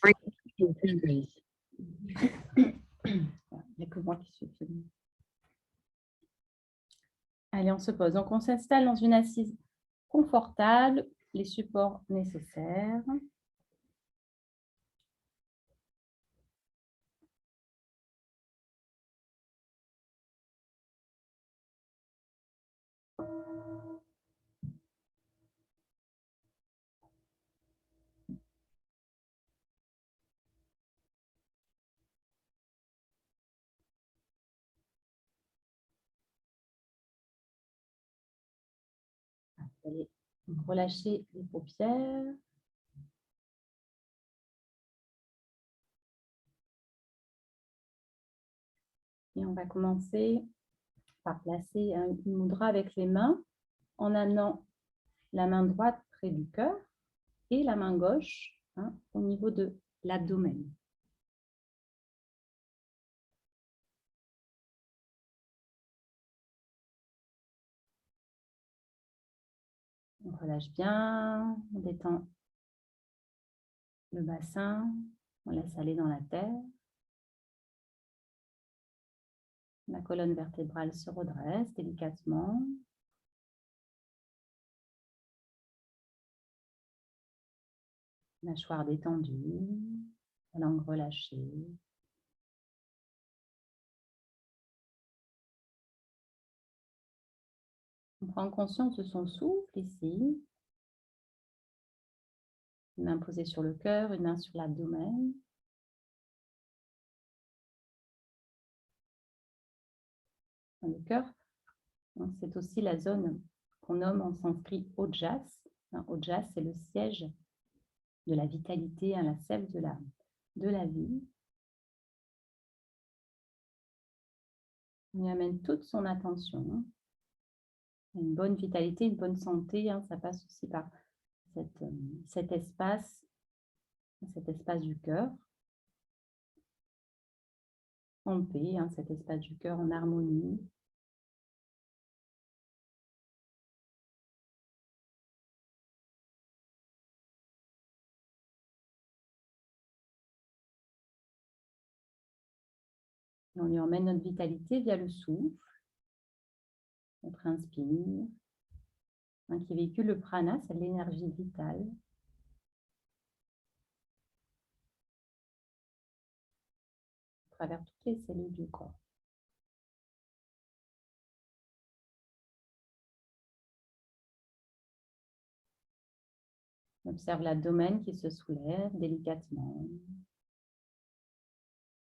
Il n'y a que moi qui suis filmée. Allez, on se pose. Donc, on s'installe dans une assise confortable, les supports nécessaires. Vous allez relâcher les paupières. Et on va commencer par placer une mudra avec les mains en amenant la main droite près du cœur et la main gauche au niveau de l'abdomen. On relâche bien, on détend le bassin, on laisse aller dans la terre. La colonne vertébrale se redresse délicatement. Mâchoire détendue, la langue relâchée. On prend conscience de son souffle ici. Une main posée sur le cœur, une main sur l'abdomen. Le cœur, c'est aussi la zone qu'on nomme en sanskrit Ojas. Ojas, c'est le siège de la vitalité, la sève de la vie. On y amène toute son attention. Une bonne vitalité, une bonne santé, ça passe aussi par cet espace du cœur en paix, cet espace du cœur en harmonie. Et on lui emmène notre vitalité via le souffle. Notre inspire, qui véhicule le prana, c'est l'énergie vitale. À travers toutes les cellules du corps. On observe l'abdomen qui se soulève délicatement.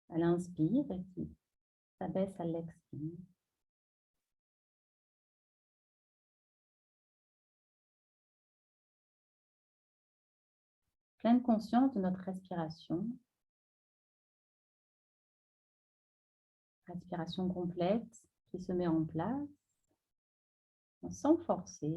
À l'inspire et qui s'abaisse à l'expire. Pleine conscience de notre respiration. Respiration complète qui se met en place sans forcer.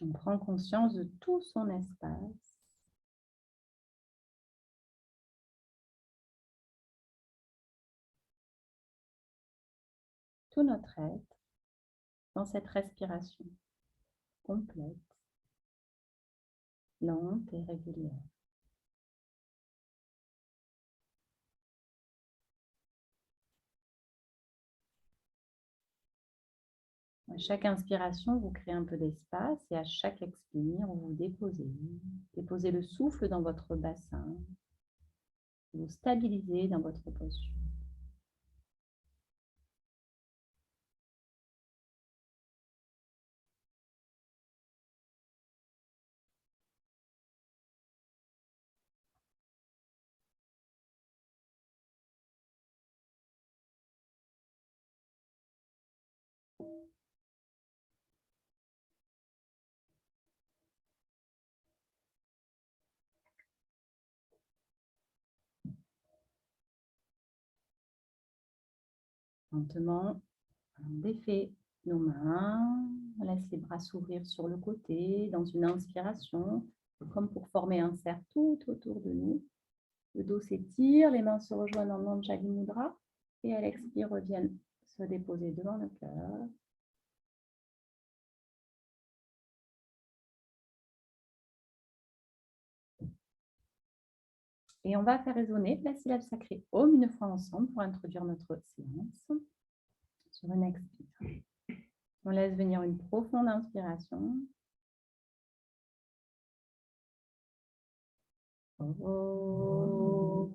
On prend conscience de tout son espace. Tout notre être dans cette respiration complète, lente et régulière. À chaque inspiration, vous créez un peu d'espace et à chaque expire, vous déposez le souffle dans votre bassin, vous stabilisez dans votre posture. Lentement, on défait nos mains. On laisse les bras s'ouvrir sur le côté dans une inspiration, comme pour former un cercle tout autour de nous. Le dos s'étire, les mains se rejoignent en Anjali Mudra et à l'expire reviennent se déposer devant le cœur. Et on va faire résonner la syllabe sacrée Om une fois ensemble pour introduire notre séance sur une expire. On laisse venir une profonde inspiration. Om.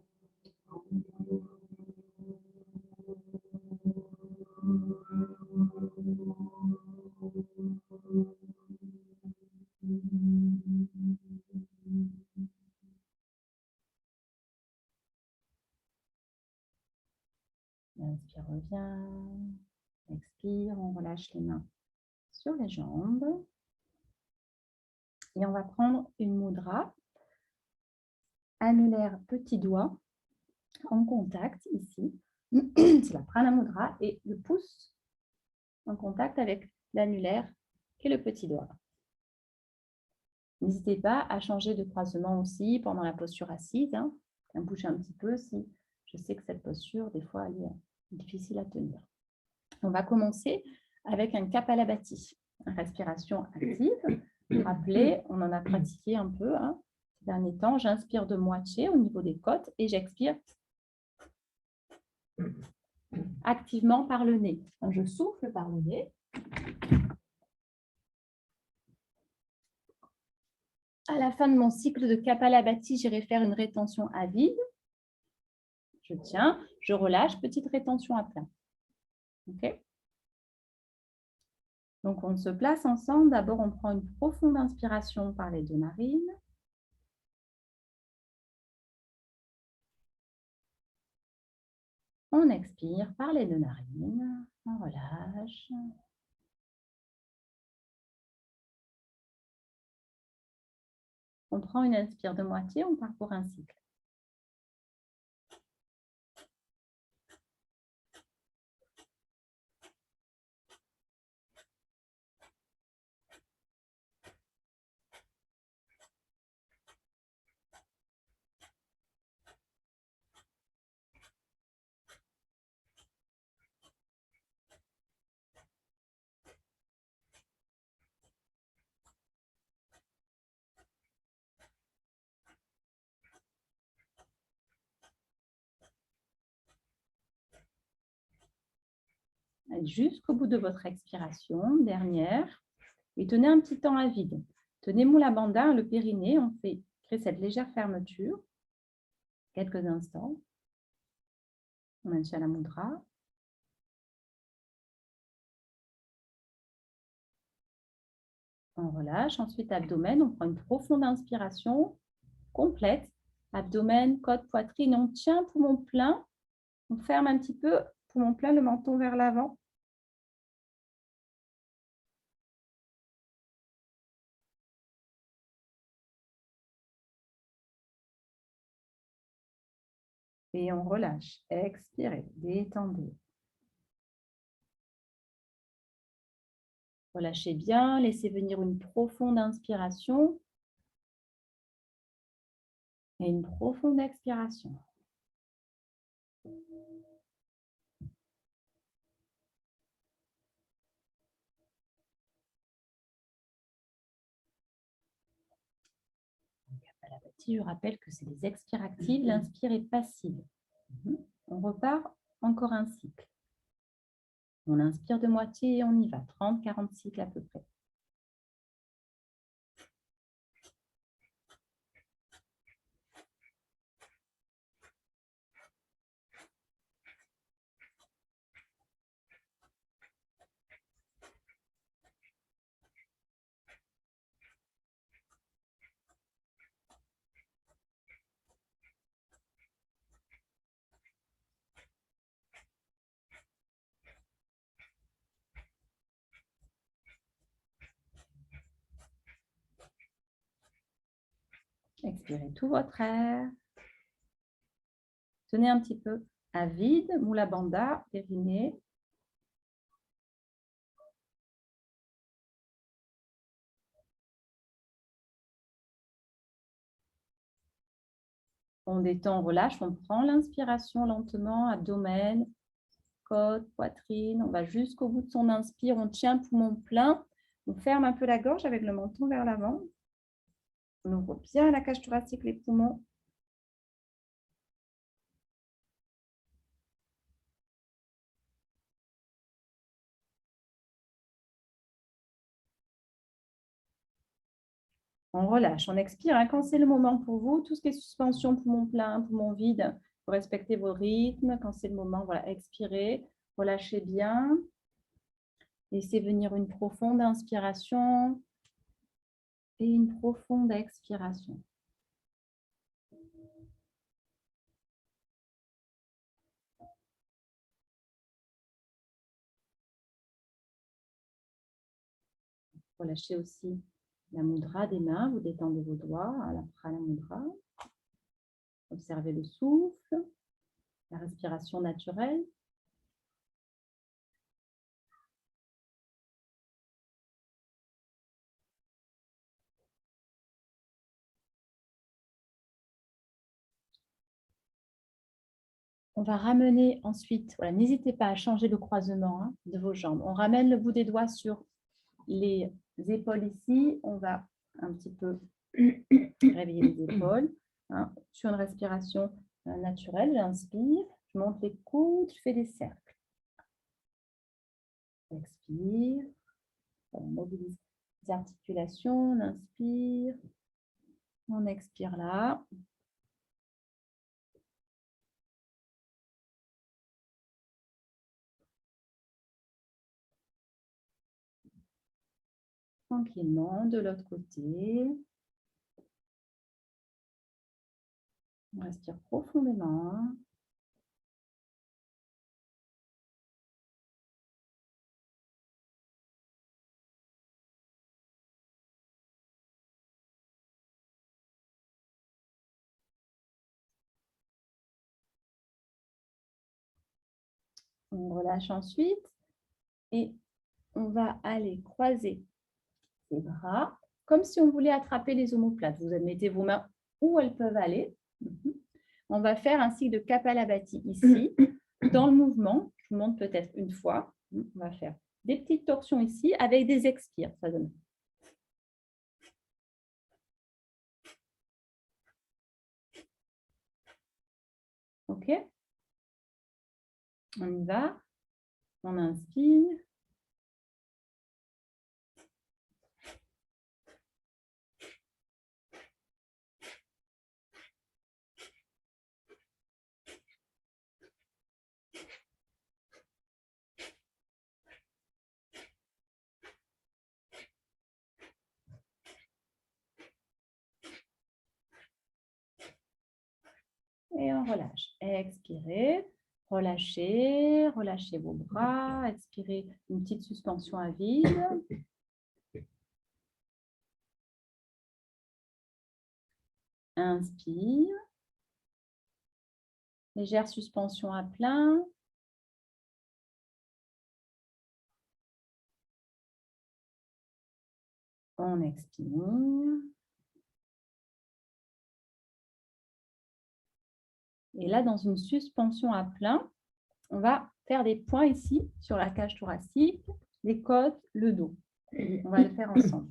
Inspire, revient. Expire, on relâche les mains sur les jambes. Et on va prendre une mudra annulaire petit doigt en contact ici. C'est la prana mudra et le pouce en contact avec l'annulaire qui est le petit doigt. N'hésitez pas à changer de croisement aussi pendant la posture assise, à bouger un petit peu si je sais que cette posture, des fois, elle est difficile à tenir. On va commencer avec un Kapalabhati, une respiration active. Rappelez, on en a pratiqué un peu ces derniers temps. J'inspire de moitié au niveau des côtes et j'expire activement par le nez. Je souffle par le nez. À la fin de mon cycle de Kapalabhati, j'irai faire une rétention à vide. Je tiens, je relâche, petite rétention à plein. OK? Donc, on se place ensemble. D'abord, on prend une profonde inspiration par les deux narines. On expire par les deux narines. On relâche. On prend une inspire de moitié, on parcourt un cycle. Jusqu'au bout de votre expiration, dernière, et tenez un petit temps à vide. Tenez Mula Bandha, le périnée, on crée cette légère fermeture, quelques instants. On maintient la mudra. On relâche, ensuite abdomen, on prend une profonde inspiration complète, abdomen, côte, poitrine, on tient poumon plein, on ferme un petit peu, poumon plein, le menton vers l'avant. Et on relâche. Expirez, détendez. Relâchez bien, laissez venir une profonde inspiration et une profonde expiration. Je rappelle que c'est les expires actives, l'inspire est passive. On repart encore un cycle. On inspire de moitié et on y va. 30-40 cycles à peu près. Expirez tout votre air. Tenez un petit peu à vide, Mula Bandha, périnée. On détend, on relâche, on prend l'inspiration lentement, abdomen, côte, poitrine. On va jusqu'au bout de son inspire, on tient poumon plein. On ferme un peu la gorge avec le menton vers l'avant. On ouvre bien la cage thoracique, les poumons. On relâche, on expire. Quand c'est le moment pour vous, tout ce qui est suspension, poumon plein, poumon vide, vous respectez vos rythmes. Quand c'est le moment, voilà, expirez, relâchez bien. Laissez venir une profonde inspiration et une profonde expiration. Relâchez aussi la mudra des mains, vous détendez vos doigts à la prana mudra. Observez le souffle, la respiration naturelle. On va ramener ensuite, voilà, n'hésitez pas à changer le croisement de vos jambes. On ramène le bout des doigts sur les épaules ici. On va un petit peu réveiller les épaules. Sur une respiration naturelle, j'inspire, je monte les coudes, je fais des cercles. Expire, on mobilise les articulations, on inspire, on expire là. Tranquillement, de l'autre côté. On respire profondément. On relâche ensuite et on va aller croiser les bras comme si on voulait attraper les omoplates. Vous mettez vos mains où elles peuvent aller. On va faire un cycle de Kapalabhati ici. Dans le mouvement, je vous montre peut-être une fois. On va faire des petites torsions ici avec des expires. Ça donne. OK? On y va. On inspire. Et on relâche. Expirez. Relâchez. Relâchez vos bras. Expirez une petite suspension à vide. Inspire. Légère suspension à plein. On expire. Et là, dans une suspension à plein, on va faire des points ici sur la cage thoracique, les côtes, le dos. On va le faire ensemble.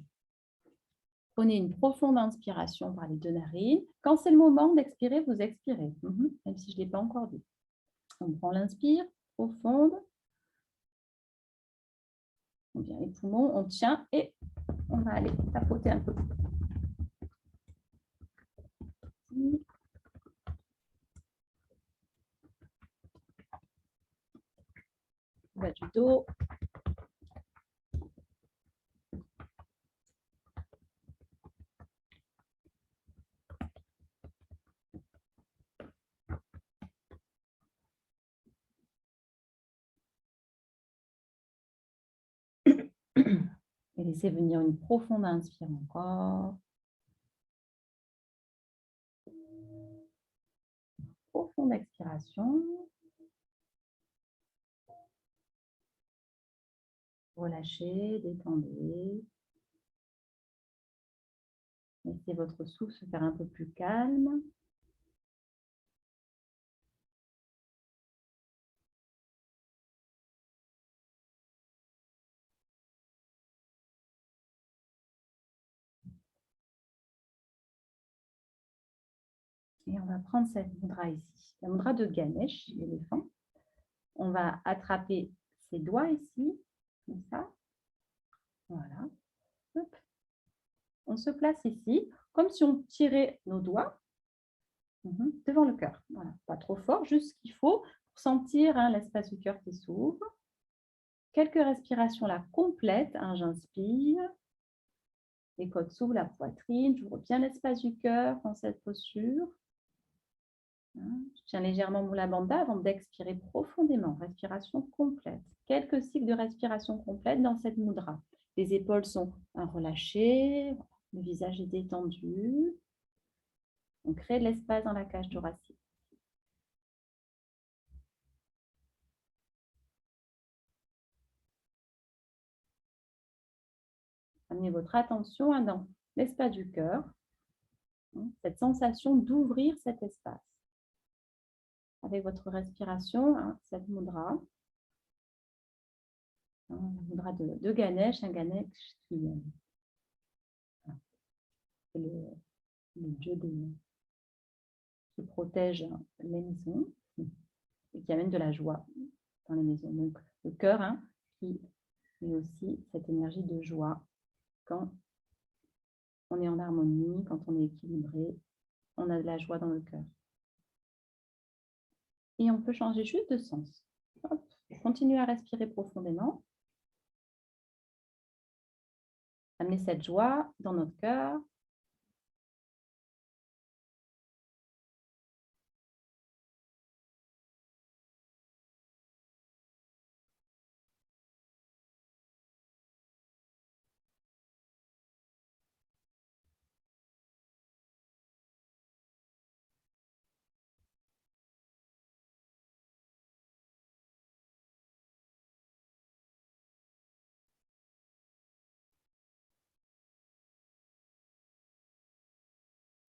Prenez une profonde inspiration par les deux narines. Quand c'est le moment d'expirer, vous expirez, même si je ne l'ai pas encore dit. On prend l'inspire profonde. On vient les poumons, on tient et on va aller tapoter un peu. Bas du dos. Et laissez venir une profonde inspire encore. Profonde expiration. Relâchez, détendez. Laissez votre souffle se faire un peu plus calme. Et on va prendre cette mudra ici, la mudra de Ganesh, l'éléphant. On va attraper ses doigts ici, comme ça. Voilà. Hop. On se place ici, comme si on tirait nos doigts devant le cœur. Voilà. Pas trop fort, juste ce qu'il faut pour sentir l'espace du cœur qui s'ouvre. Quelques respirations là complètes. J'inspire. Les côtes s'ouvrent, la poitrine. J'ouvre bien l'espace du cœur dans cette posture. Je tiens légèrement Mula Bandha avant d'expirer profondément. Respiration complète. Quelques cycles de respiration complète dans cette mudra. Les épaules sont relâchées. Le visage est détendu. On crée de l'espace dans la cage thoracique. Amenez votre attention dans l'espace du cœur. Cette sensation d'ouvrir cet espace. Avec votre respiration, cette mudra. La mudra de Ganesh, un Ganesh qui est le dieu qui protège les maisons et qui amène de la joie dans les maisons. Donc, le cœur qui est aussi cette énergie de joie quand on est en harmonie, quand on est équilibré, on a de la joie dans le cœur. Et on peut changer juste de sens. Hop. Continuez à respirer profondément. Amenez cette joie dans notre cœur.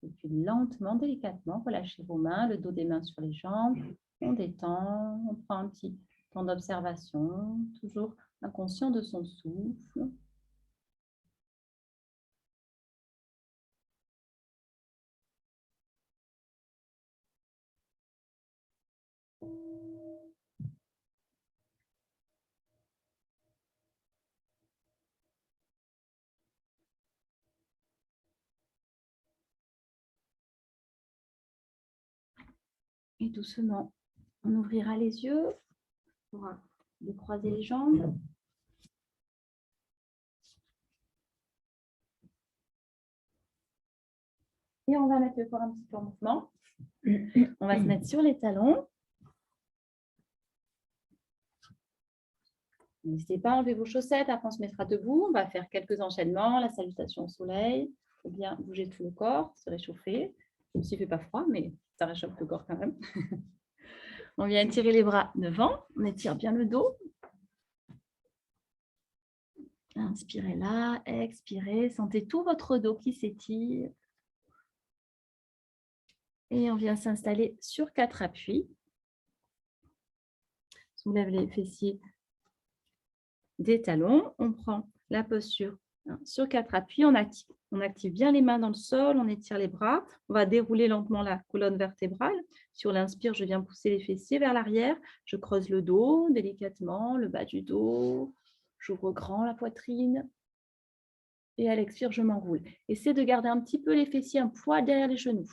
Et puis lentement, délicatement, relâchez vos mains, le dos des mains sur les jambes. On détend, on prend un petit temps d'observation, toujours inconscient de son souffle. Et doucement, on ouvrira les yeux, on pourra décroiser les jambes. Et on va mettre le corps un petit peu en mouvement. On va se mettre sur les talons. N'hésitez pas à enlever vos chaussettes, après on se mettra debout. On va faire quelques enchaînements, la salutation au soleil. Il faut bien bouger tout le corps, se réchauffer. Même s'il ne fait pas froid, mais ça réchauffe le corps quand même. On vient étirer les bras devant, on étire bien le dos. Inspirez là, expirez, sentez tout votre dos qui s'étire. Et on vient s'installer sur 4 appuis. On soulève les fessiers des talons, on prend la posture sur 4 appuis, on active bien les mains dans le sol, on étire les bras, on va dérouler lentement la colonne vertébrale. Sur l'inspire, je viens pousser les fessiers vers l'arrière, je creuse le dos délicatement, le bas du dos, j'ouvre grand la poitrine et à l'expire, je m'enroule. Essayez de garder un petit peu les fessiers un poil derrière les genoux.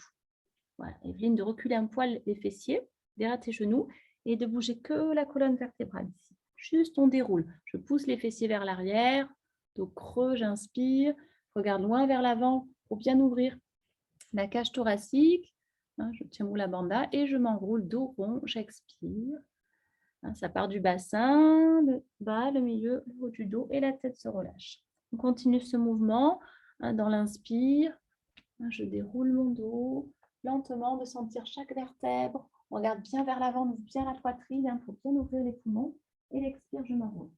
Voilà, Evelyne, de reculer un poil les fessiers derrière tes genoux et de bouger que la colonne vertébrale ici. Juste, on déroule. Je pousse les fessiers vers l'arrière, dos creux, j'inspire. Regarde loin vers l'avant pour bien ouvrir la cage thoracique. Je tiens Mula Bandha et je m'enroule dos rond, j'expire. Ça part du bassin, le bas, le milieu, le haut du dos et la tête se relâche. On continue ce mouvement dans l'inspire. Je déroule mon dos lentement, de sentir chaque vertèbre. On regarde bien vers l'avant, on ouvre bien la poitrine pour bien ouvrir les poumons. Et l'expire, je m'enroule.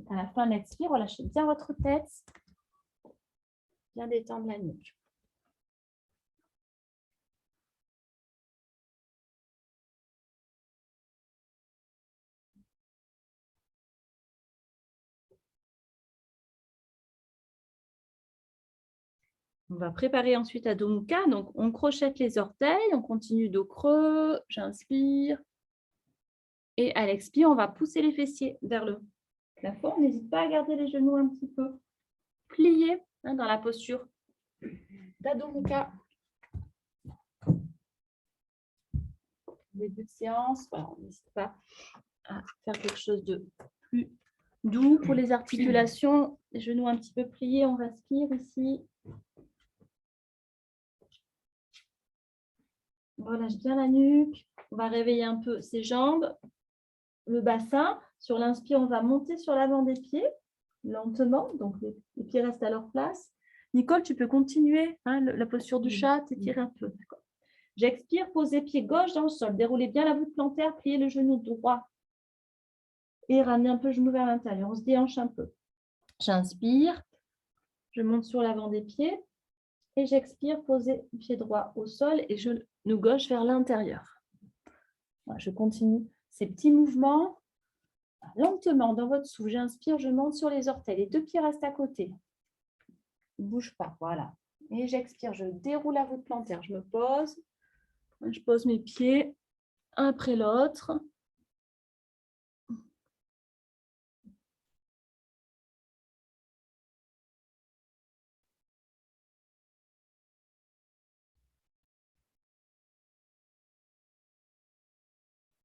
À la fin de l'expire, relâchez bien votre tête. Bien détendre la nuque. On va préparer ensuite Adho Mukha. Donc, on crochette les orteils, on continue dos creux, j'inspire. Et à l'expire, on va pousser les fessiers vers le plafond. N'hésite pas à garder les genoux un petit peu pliés dans la posture d'Adho Mukha. Début de séance, voilà, on n'hésite pas à faire quelque chose de plus doux pour les articulations. Les genoux un petit peu pliés, on respire ici. On relâche bien la nuque. On va réveiller un peu ses jambes, le bassin. Sur l'inspire, on va monter sur l'avant des pieds, lentement. Donc, les pieds restent à leur place. Nicole, tu peux continuer la posture du chat, t'étirer un peu. J'expire, posez pied gauche dans le sol. Déroulez bien la voûte plantaire, pliez le genou droit. Et ramenez un peu le genou vers l'intérieur. On se déhanche un peu. J'inspire. Je monte sur l'avant des pieds. Et j'expire, posez pied droit au sol et genou gauche vers l'intérieur. Voilà, je continue ces petits mouvements lentement dans votre souffle. J'inspire, je monte sur les orteils. Les deux pieds restent à côté. Ne bouge pas, voilà. Et j'expire, je déroule la voûte plantaire. Je me pose. Je pose mes pieds un après l'autre.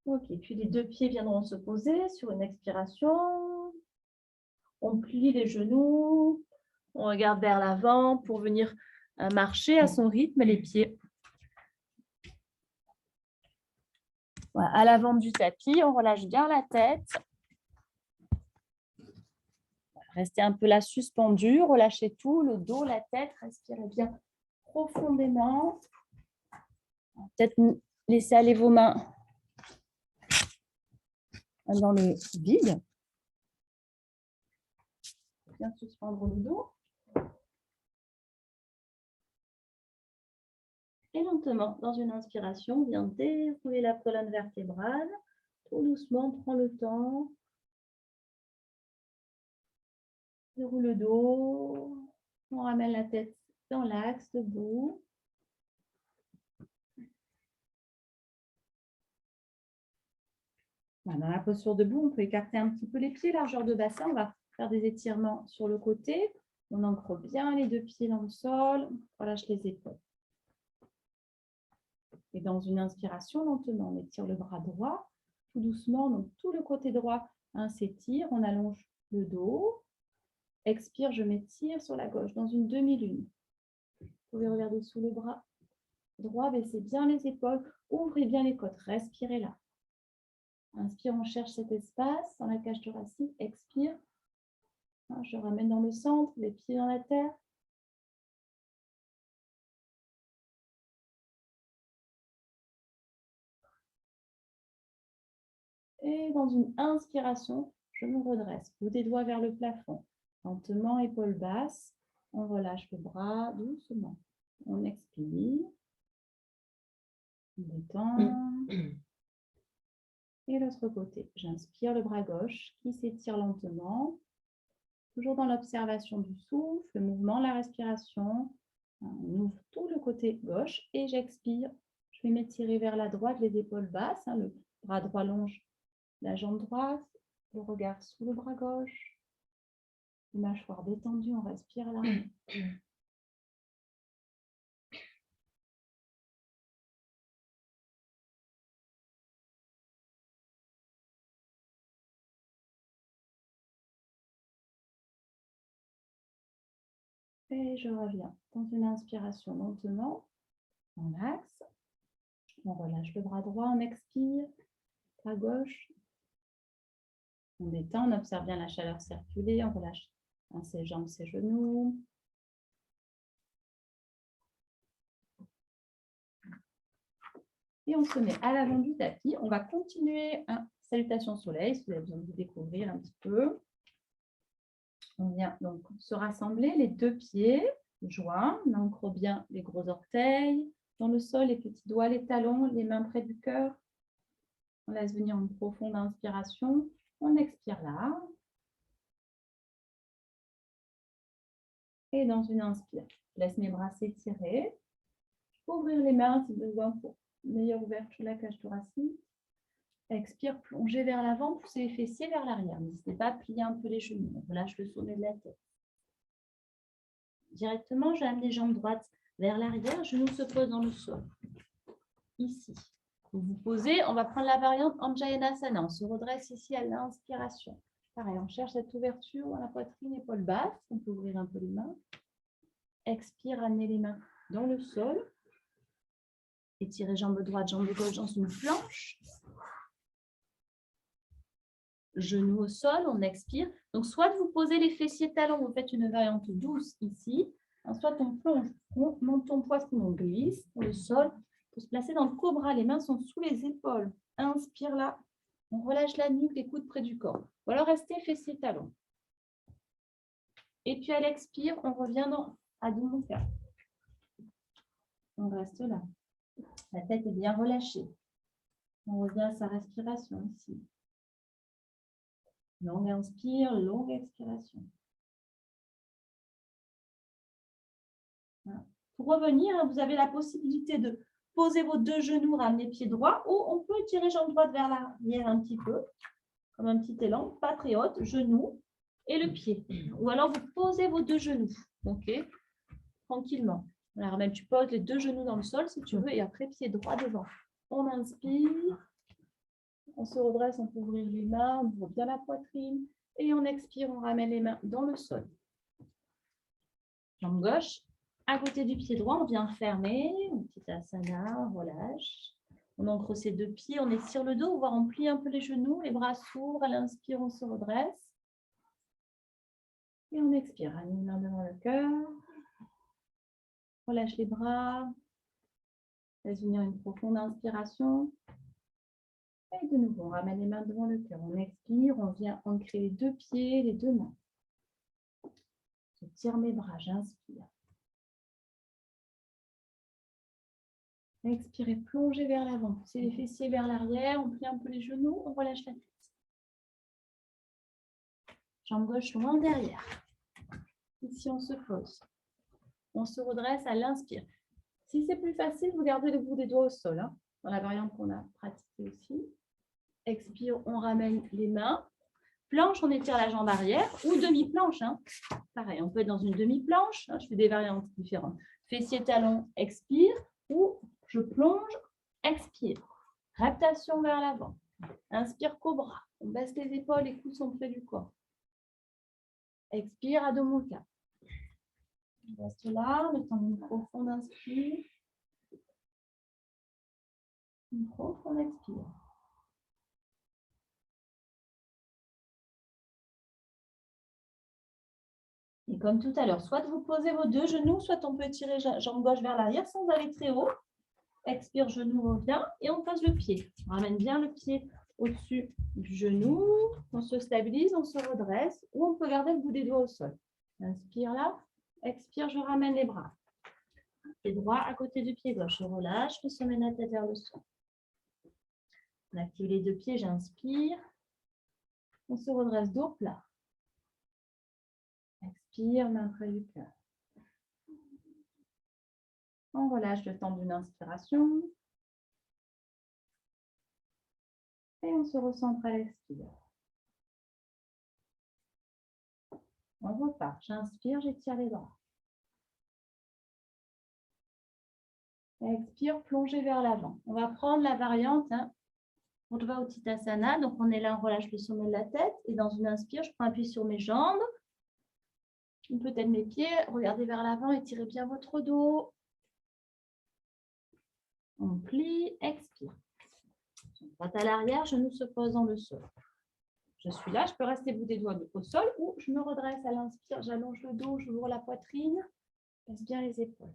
Ok, puis les deux pieds viendront se poser sur une expiration. On plie les genoux. On regarde vers l'avant pour venir marcher à son rythme, les pieds. Voilà, à l'avant du tapis, on relâche bien la tête. Restez un peu là suspendu, relâchez tout, le dos, la tête, respirez bien profondément. Peut-être laisser aller vos mains dans le vide. Bien suspendre le dos. Et lentement, dans une inspiration, on vient dérouler la colonne vertébrale. Tout doucement, on prend le temps. Déroule le dos. On ramène la tête dans l'axe, debout. Dans la posture debout, on peut écarter un petit peu les pieds, largeur de bassin. On va faire des étirements sur le côté. On ancre bien les deux pieds dans le sol. On relâche les épaules. Et dans une inspiration, lentement, on étire le bras droit, tout doucement. Donc, tout le côté droit s'étire. On allonge le dos. Expire, je m'étire sur la gauche dans une demi-lune. Vous pouvez regarder sous le bras droit, baissez bien les épaules, ouvrez bien les côtes, respirez là. Inspire, on cherche cet espace dans la cage thoracique. Expire. Je ramène dans le centre, les pieds dans la terre. Et dans une inspiration, je me redresse. Bout des doigts vers le plafond. Lentement, épaules basses. On relâche le bras doucement. On expire. On détend. Et l'autre côté. J'inspire le bras gauche qui s'étire lentement. Toujours dans l'observation du souffle, le mouvement, la respiration. On ouvre tout le côté gauche et j'expire. Je vais m'étirer vers la droite, les épaules basses. Le bras droit longe la jambe droite, le regard sous le bras gauche. Les mâchoires détendues, on respire là. Et je reviens dans une inspiration lentement, dans l'axe. On relâche le bras droit, on expire, bras gauche. On détend, on observe bien la chaleur circuler, on relâche ses jambes, ses genoux. Et on se met à l'avant du tapis. On va continuer salutation soleil, si vous avez besoin de vous découvrir un petit peu. On vient donc se rassembler, les deux pieds joints. On ancre bien les gros orteils dans le sol, les petits doigts, les talons, les mains près du cœur. On laisse venir une profonde inspiration. On expire là. Et dans une inspire, je laisse mes bras s'étirer. Je peux ouvrir les mains si besoin pour meilleure ouverture de la cage thoracique. Expire, plongez vers l'avant, poussez les fessiers vers l'arrière. N'hésitez pas à plier un peu les genoux. On relâche le sommet de la tête. Directement, j'amène les jambes droites vers l'arrière. Genoux se posent dans le sol. Ici. Vous vous posez, on va prendre la variante Anjayanasana. On se redresse ici à l'inspiration. Pareil, on cherche cette ouverture dans la poitrine, épaule basse. On peut ouvrir un peu les mains. Expire, ramenez les mains dans le sol. Étirez jambe droite, jambe gauche dans une planche. Genoux au sol, on expire. Donc, soit vous posez les fessiers talons, vous faites une variante douce ici. Soit on plonge, on monte ton poisson, on glisse sur le sol. Pour se placer dans le cobra, les mains sont sous les épaules. Inspire là, on relâche la nuque, les coudes près du corps. Ou alors restez fessiers talons. Et puis à l'expire, on revient dans Adho Mukha. On reste là. La tête est bien relâchée. On revient à sa respiration ici. Longue inspire, longue expiration. Voilà. Pour revenir, vous avez la possibilité de poser vos deux genoux, ramener pied droit, ou on peut tirer jambe droite vers l'arrière un petit peu, comme un petit élan, pas très haute, genou et le pied. Ou alors vous posez vos deux genoux, ok, tranquillement. Alors même tu poses les deux genoux dans le sol si tu veux, et après pied droit devant. On inspire. On se redresse, on peut ouvrir les mains, on ouvre bien la poitrine. Et on expire, on ramène les mains dans le sol. Jambe gauche, à côté du pied droit, on vient fermer. Une petite asana, on relâche. On ancre ses deux pieds, on étire le dos, voire on plie un peu les genoux, les bras s'ouvrent. À l'inspire, on se redresse. Et on expire, ramène les mains devant le cœur. Relâche les bras. Laisse venir une profonde inspiration. Et de nouveau, on ramène les mains devant le cœur. On expire, on vient ancrer les deux pieds, les deux mains. Je tire mes bras, j'inspire. Expirez, plongez vers l'avant. Poussez les fessiers vers l'arrière, on plie un peu les genoux, on relâche la tête. Jambe gauche loin derrière. Ici, on se pose. On se redresse à l'inspire. Si c'est plus facile, vous gardez le bout des doigts au sol, hein, dans la variante qu'on a pratiquée aussi. Expire, on ramène les mains. Planche, on étire la jambe arrière ou demi-planche. Hein. Pareil, on peut être dans une demi-planche. Hein, je fais des variantes différentes. Fessier, talon, expire. Ou je plonge, expire. Raptation vers l'avant. Inspire, cobra. On baisse les épaules, les coudes sont près du corps. Expire, Adho Mukha. On reste là, le temps d'une profonde inspire. Une profonde expire. Et comme tout à l'heure, soit vous posez vos deux genoux, soit on peut tirer jambe gauche vers l'arrière sans aller très haut. Expire, genou revient et on pose le pied. On ramène bien le pied au-dessus du genou. On se stabilise, on se redresse ou on peut garder le bout des doigts au sol. Inspire là. Expire, je ramène les bras. Pied droit à côté du pied gauche. Je relâche, le sommet de la tête vers le sol. On active les deux pieds, j'inspire. On se redresse dos plat. Expire, main près du cœur. On relâche le temps d'une inspiration. Et on se recentre à l'expire. On repart. J'inspire, j'étire les bras. Expire, plongez vers l'avant. On va prendre la variante Urdhva Utthita. Donc, on est là, on relâche le sommet de la tête. Et dans une inspire, je prends appui sur mes jambes. Peut-être mes pieds. Regardez vers l'avant, étirez bien votre dos. On plie, expire. Droite à l'arrière, genoux se posent dans le sol. Je suis là, je peux rester bout des doigts au sol ou je me redresse à l'inspire, j'allonge le dos, j'ouvre la poitrine, baisse bien les épaules.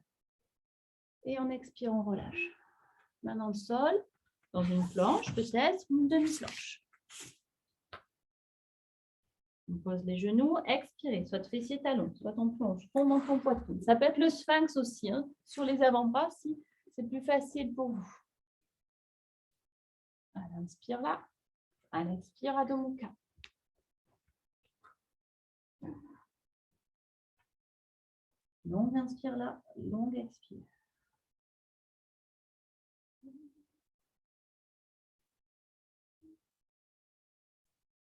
Et en expire, on relâche. Main dans le sol, dans une planche peut-être, ou une demi-planche. On pose les genoux, expirez, soit fessier talon, soit on plonge, tombe dans ton poitrine. Ça peut être le sphinx aussi, hein, sur les avant-bras si c'est plus facile pour vous. À l'inspire là, à l'expire, Adho Mukha. Longue inspire là, longue expire.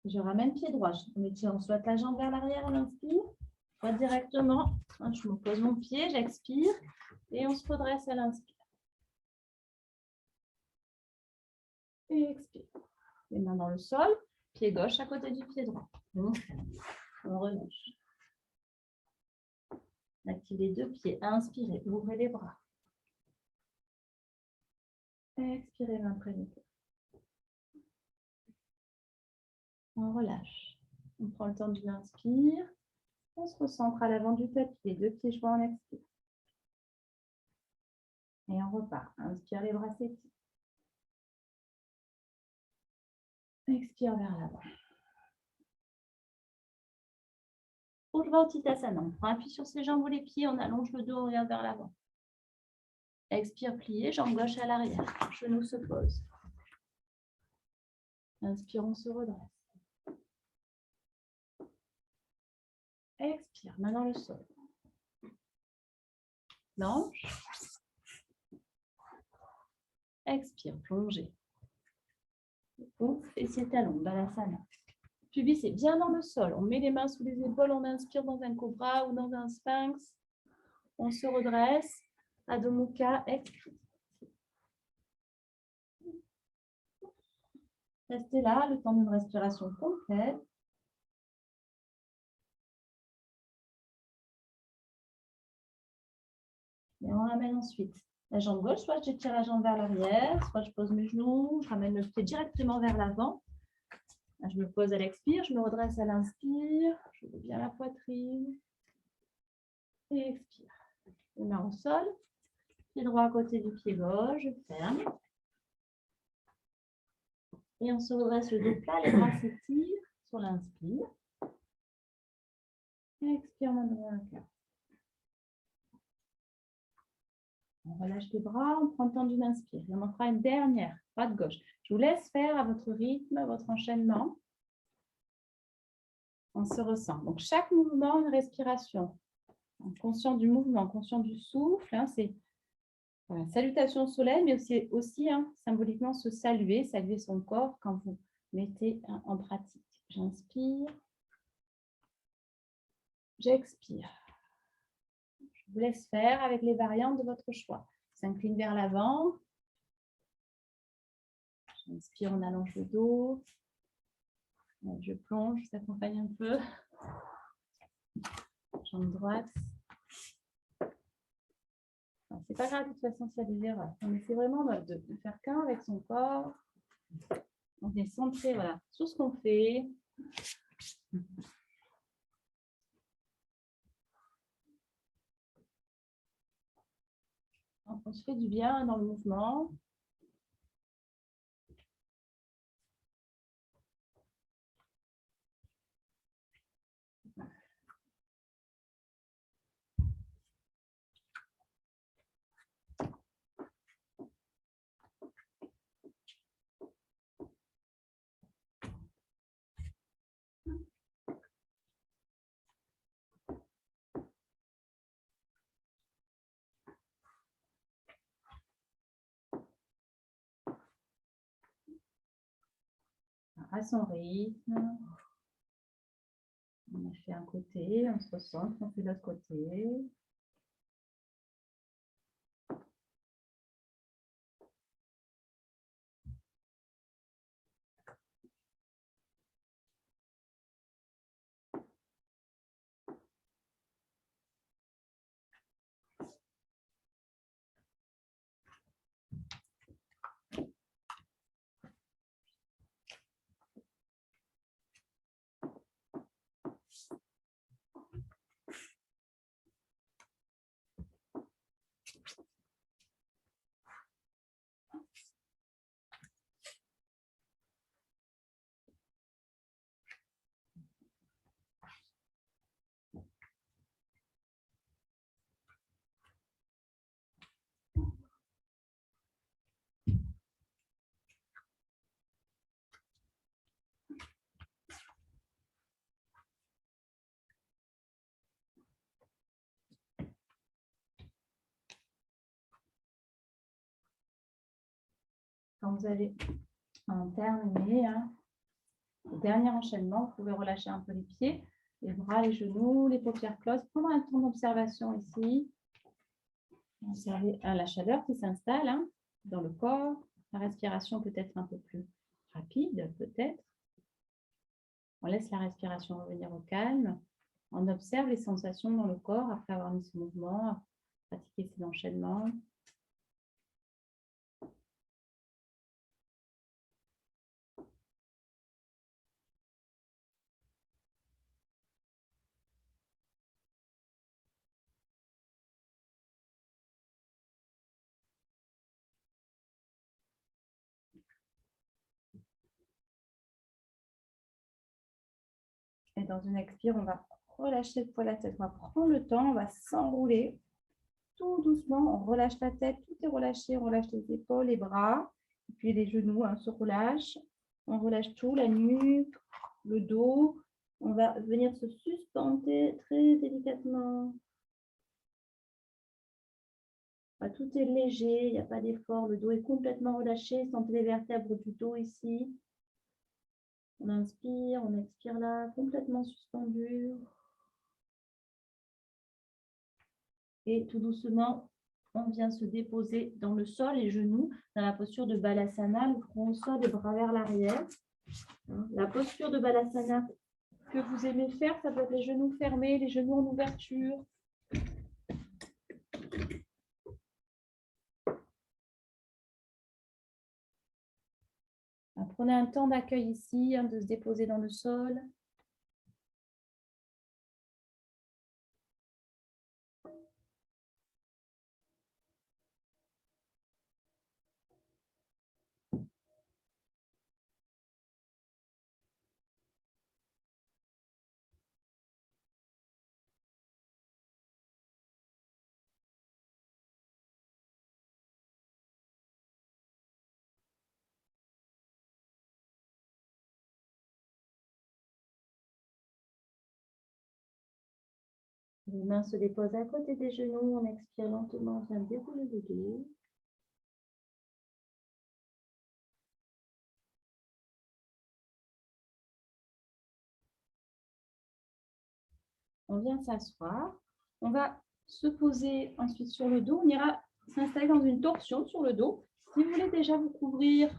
Je ramène pied droit. On souhaite la jambe vers l'arrière à l'inspire. Pas directement. Je me pose mon pied, j'expire. Et on se redresse à l'inspire. Et expire. Les mains dans le sol. Pied gauche à côté du pied droit. On relâche. Activez les deux pieds. Inspirez. Ouvrez les bras. Expirez main près du cœur. On relâche. On prend le temps de l'inspire. On se recentre à l'avant du tapis. Les deux pieds joints, on expire. Et on repart. Inspire, les bras s'étirent. Expire vers l'avant. Urdhva Uttanasana. On prend appui sur ses jambes ou les pieds. On allonge le dos, on revient vers l'avant. Expire, plié, jambe gauche à l'arrière. Genou se pose. Inspire, on se redresse. Expire, main dans le sol. Planche. Expire, plongée. Ouf, fessiers talons, Balasana. Pubis est bien dans le sol. On met les mains sous les épaules, on inspire dans un cobra ou dans un sphinx. On se redresse. Adho Mukha, expire. Restez là, le temps d'une respiration complète. Et on ramène ensuite la jambe gauche, soit j'étire la jambe vers l'arrière, soit je pose mes genoux, je ramène le pied directement vers l'avant. Je me pose à l'expire, je me redresse à l'inspire, je ouvre bien la poitrine. Et expire. Les mains au sol, pied droit à côté du pied gauche, je ferme. Et on se redresse le dos plat, les bras s'étirent sur l'inspire. Expire, main devant le cœur. On relâche les bras, on prend le temps d'une inspire. Et on en fera une dernière, droite gauche. Je vous laisse faire à votre rythme, votre enchaînement. On se ressent. Donc, chaque mouvement, une respiration. Conscient du mouvement, conscient du souffle. C'est voilà, salutation au soleil, mais aussi symboliquement se saluer, saluer son corps quand vous mettez en pratique. J'inspire. J'expire. Je vous laisse faire avec les variantes de votre choix. S'incline vers l'avant. J'inspire, on allonge le dos. Je plonge, je s'accompagne un peu. Jambe droite. C'est pas grave de toute façon s'il y a des erreurs. On essaie vraiment de faire qu'un avec son corps. On est centré voilà, sur ce qu'on fait. On se fait du bien dans le mouvement. À son rythme. On a fait un côté, on se ressent, on fait l'autre côté. quand vous avez terminé, hein, le dernier enchaînement, vous pouvez relâcher un peu les pieds, les bras, les genoux, les paupières closes. Prendre un temps d'observation ici. Observez la chaleur qui s'installe hein, dans le corps. La respiration peut être un peu plus rapide, peut-être. On laisse la respiration revenir au calme. On observe les sensations dans le corps après avoir mis ce mouvement, pratiquer ces enchaînements. Et dans une expire, on va relâcher le poids de la tête. On va prendre le temps, on va s'enrouler tout doucement. On relâche la tête, tout est relâché. On relâche les épaules, les bras, et puis les genoux hein, se relâchent. On relâche tout, la nuque, le dos. On va venir se suspendre très délicatement. Tout est léger, il n'y a pas d'effort. Le dos est complètement relâché. Sentez les vertèbres du dos ici. On inspire, on expire là, complètement suspendu. Et tout doucement, on vient se déposer dans le sol, les genoux, dans la posture de Balasana, le front au sol, les bras vers l'arrière. La posture de Balasana que vous aimez faire, ça peut être les genoux fermés, les genoux en ouverture. Prenez un temps d'accueil ici, hein, de se déposer dans le sol. Les mains se déposent à côté des genoux. On expire lentement, on vient dérouler le dos. On vient s'asseoir. On va se poser ensuite sur le dos. On ira s'installer dans une torsion sur le dos. Si vous voulez déjà vous couvrir,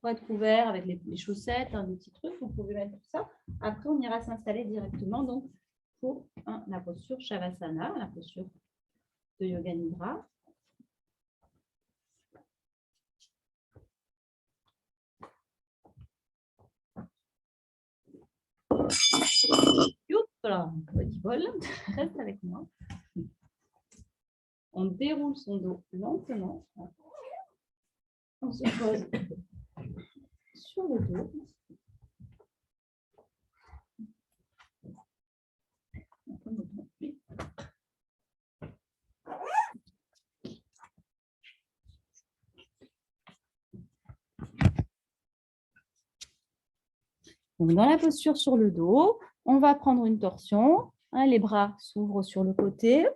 pour être couvert avec les chaussettes, des petits trucs, vous pouvez mettre tout ça. Après, on ira s'installer directement donc, pour la posture Shavasana, la posture de Yoga Nidra. Voilà, petit bol, reste avec moi. On déroule son dos lentement. On se pose sur le dos. Donc, dans la posture sur le dos, on va prendre une torsion. Hein, les bras s'ouvrent sur le côté.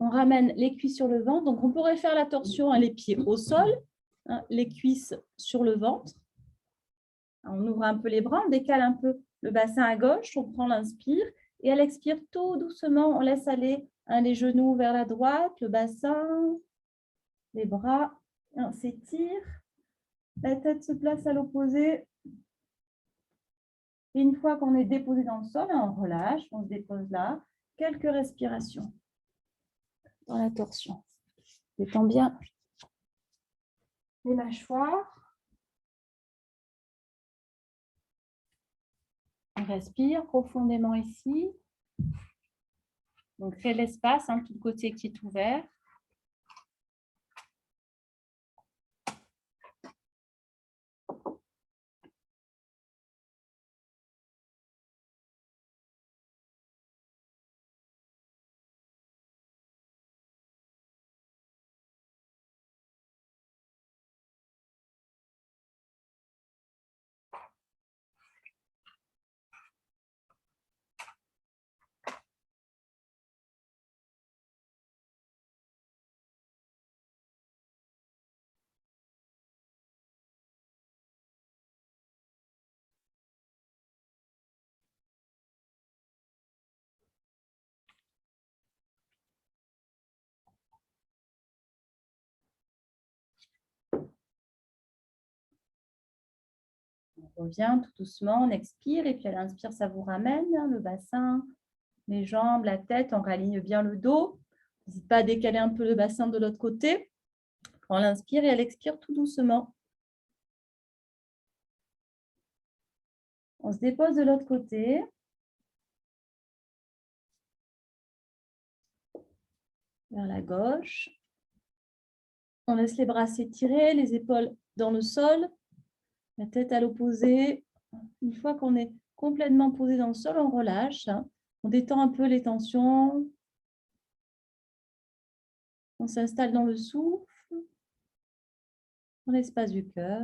On ramène les cuisses sur le ventre. Donc, on pourrait faire la torsion, hein, les pieds au sol, hein, les cuisses sur le ventre. On ouvre un peu les bras, on décale un peu le bassin à gauche, on prend l'inspire. Et à l'expire, tout doucement, on laisse aller hein, les genoux vers la droite, le bassin, les bras. On s'étire. La tête se place à l'opposé. Et une fois qu'on est déposé dans le sol, on relâche, on se dépose là. Quelques respirations dans la torsion. Détends bien les mâchoires. On respire profondément ici. Donc, créer l'espace, hein, tout le côté qui est ouvert. On revient tout doucement, on expire et puis à l'inspire, ça vous ramène le bassin, les jambes, la tête, on réaligne bien le dos. N'hésitez pas à décaler un peu le bassin de l'autre côté. On l'inspire et elle expire tout doucement. On se dépose de l'autre côté. Vers la gauche. On laisse les bras s'étirer, les épaules dans le sol, la tête à l'opposé. Une fois qu'on est complètement posé dans le sol, on relâche. On détend un peu les tensions. On s'installe dans le souffle, dans l'espace du cœur.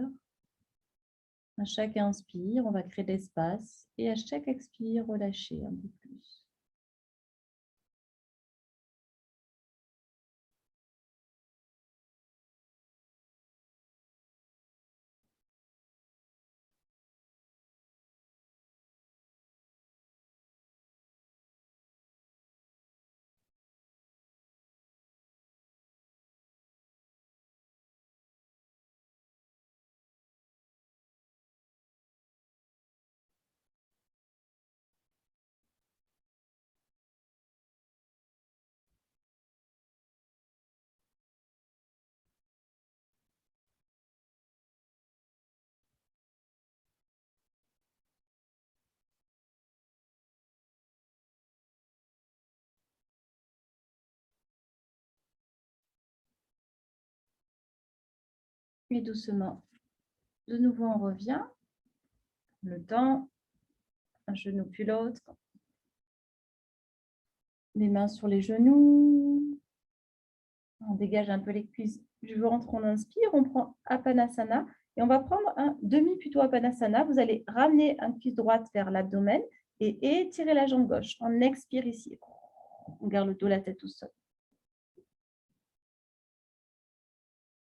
À chaque inspire, on va créer de l'espace. Et à chaque expire, relâcher un peu plus. Puis doucement, de nouveau, on revient. Le temps, un genou puis l'autre. Les mains sur les genoux. On dégage un peu les cuisses du ventre, on inspire, on prend Apanasana et on va prendre un demi plutôt Apanasana. Vous allez ramener une cuisse droite vers l'abdomen et étirer la jambe gauche. On expire ici. On garde le dos, la tête au sol.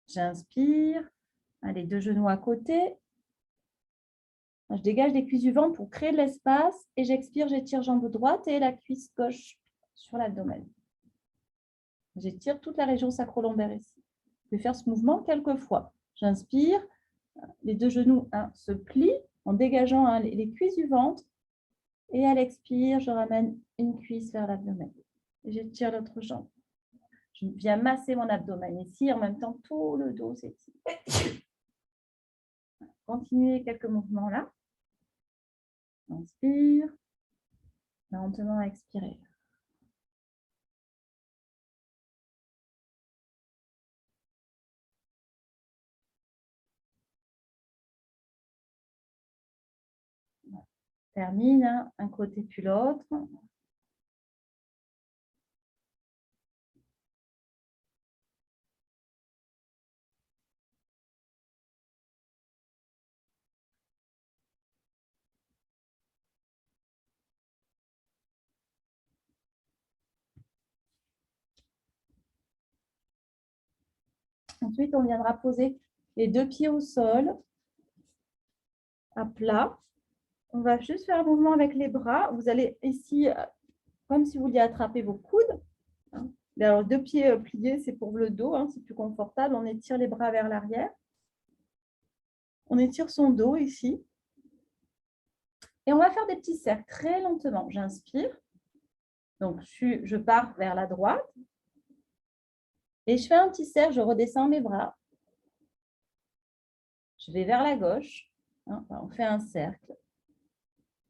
J'inspire. Les deux genoux à côté. Je dégage les cuisses du ventre pour créer de l'espace et j'expire, j'étire jambe droite et la cuisse gauche sur l'abdomen. J'étire toute la région sacro-lombaire ici. Je vais faire ce mouvement quelques fois. J'inspire, les deux genoux se plient en dégageant les cuisses du ventre et à l'expire, je ramène une cuisse vers l'abdomen. J'étire l'autre jambe. Je viens masser mon abdomen ici, en même temps tout le dos s'étire. Continuez quelques mouvements là. Inspire, lentement expirer. Termine, un côté puis l'autre. Ensuite, on viendra poser les deux pieds au sol, à plat. On va juste faire un mouvement avec les bras. Vous allez ici, comme si vous vouliez attraper vos coudes. Alors, deux pieds pliés, c'est pour le dos, c'est plus confortable. On étire les bras vers l'arrière. On étire son dos ici. Et on va faire des petits cercles très lentement. J'inspire. Donc, je pars vers la droite. Et je fais un petit cercle, je redescends mes bras. Je vais vers la gauche. On fait un cercle.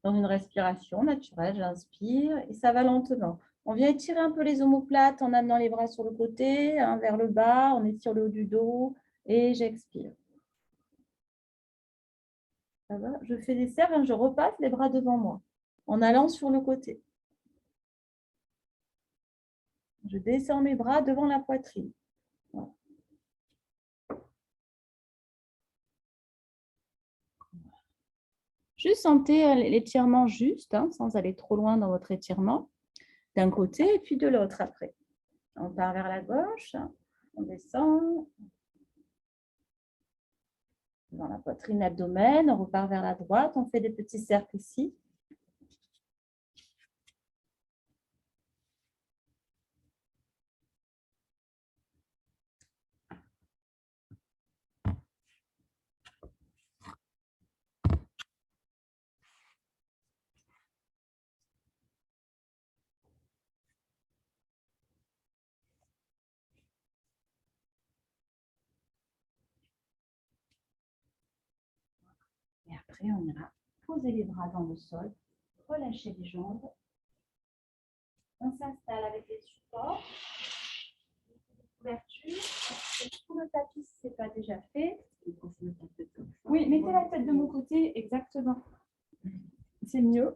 Dans une respiration naturelle, j'inspire et ça va lentement. On vient étirer un peu les omoplates en amenant les bras sur le côté, vers le bas, on étire le haut du dos et j'expire. Ça va? Je fais des cercles, je repasse les bras devant moi en allant sur le côté. Je descends mes bras devant la poitrine. Voilà. Juste sentez l'étirement juste, sans aller trop loin dans votre étirement, d'un côté et puis de l'autre après. On part vers la gauche, on descend dans la poitrine, l'abdomen, on repart vers la droite, on fait des petits cercles ici. prêt, on ira poser les bras dans le sol, relâcher les jambes. On s'installe avec les supports, couverture. Sous le tapis si ce n'est pas déjà fait. Oui, mettez la tête de mon côté, exactement. C'est mieux.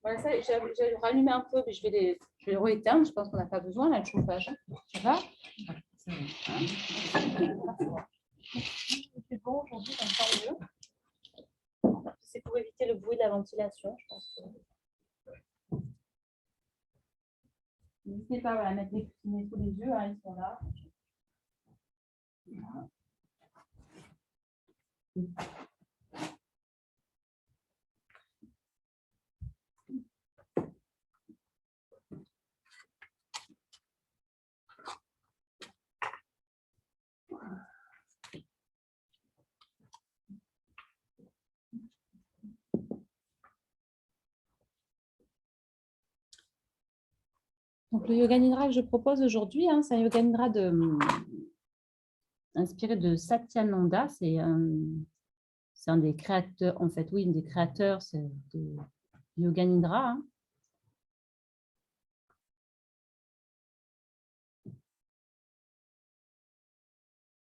Voilà, ça, j'ai rallumé un peu, mais je vais les rééteindre. Je pense qu'on n'a pas besoin là, de chauffage. Ça va? C'est bon aujourd'hui, c'est encore mieux. C'est pour éviter le bruit de la ventilation, je pense. N'hésitez pas à mettre les coussinets sous les yeux, hein, ils sont là. Voilà. Donc, le Yoga Nidra que je propose aujourd'hui, c'est un Yoga Nidra inspiré de Satyananda. C'est un des créateurs, en fait, oui, un des créateurs de Yoga Nidra.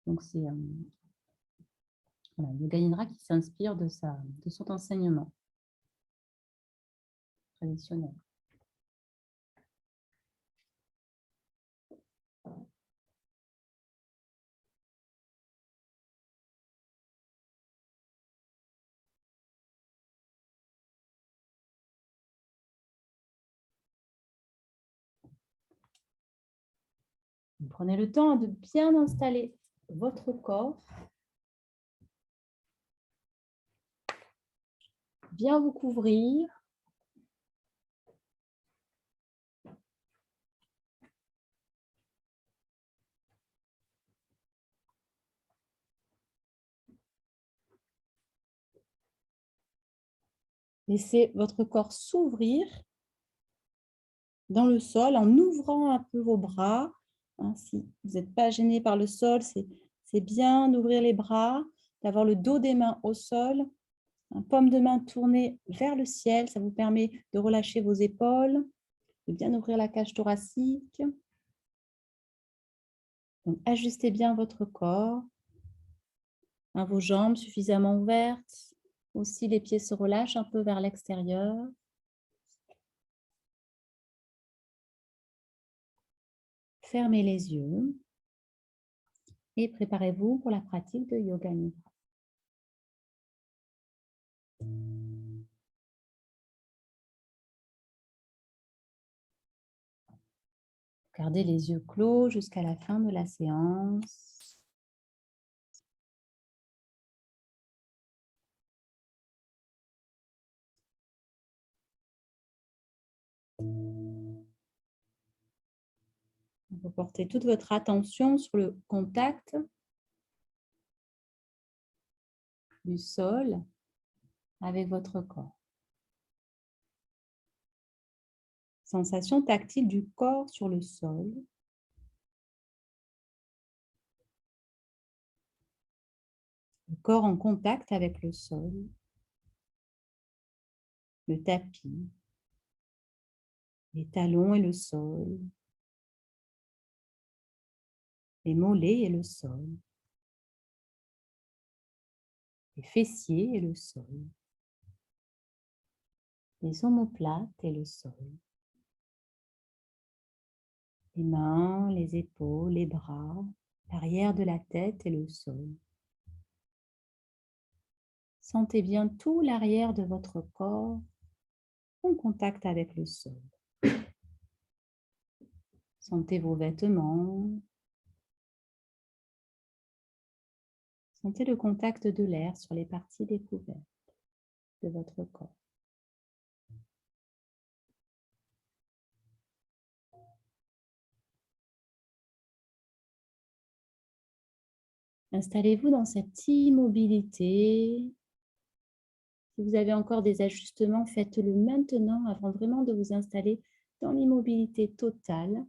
Donc, c'est Yoga Nidra qui s'inspire de son enseignement traditionnel. Vous prenez le temps de bien installer votre corps, bien vous couvrir. Laissez votre corps s'ouvrir dans le sol en ouvrant un peu vos bras. Si vous n'êtes pas gêné par le sol, c'est bien d'ouvrir les bras, d'avoir le dos des mains au sol, paume de main tournée vers le ciel. Ça vous permet de relâcher vos épaules, de bien ouvrir la cage thoracique. Donc, ajustez bien votre corps, vos jambes suffisamment ouvertes. Aussi, les pieds se relâchent un peu vers l'extérieur. Fermez les yeux et préparez-vous pour la pratique de Yoga Nidra. Gardez les yeux clos jusqu'à la fin de la séance. Vous portez toute votre attention sur le contact du sol avec votre corps. Sensation tactile du corps sur le sol. Le corps en contact avec le sol. Le tapis. Les talons et le sol. Les mollets et le sol. Les fessiers et le sol. Les omoplates et le sol. Les mains, les épaules, les bras, l'arrière de la tête et le sol. Sentez bien tout l'arrière de votre corps en contact avec le sol. Sentez vos vêtements. Sentez le contact de l'air sur les parties découvertes de votre corps. Installez-vous dans cette immobilité. Si vous avez encore des ajustements, faites-le maintenant avant vraiment de vous installer dans l'immobilité totale.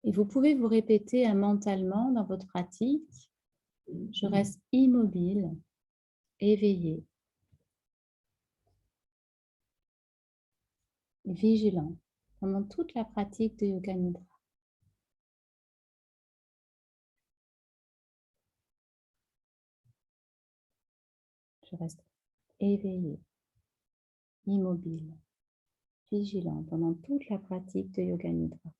Et vous pouvez vous répéter mentalement dans votre pratique. Je reste immobile éveillé, et vigilant pendant toute la pratique de Yoga Nidra. Je reste éveillé, immobile, vigilant pendant toute la pratique de Yoga Nidra.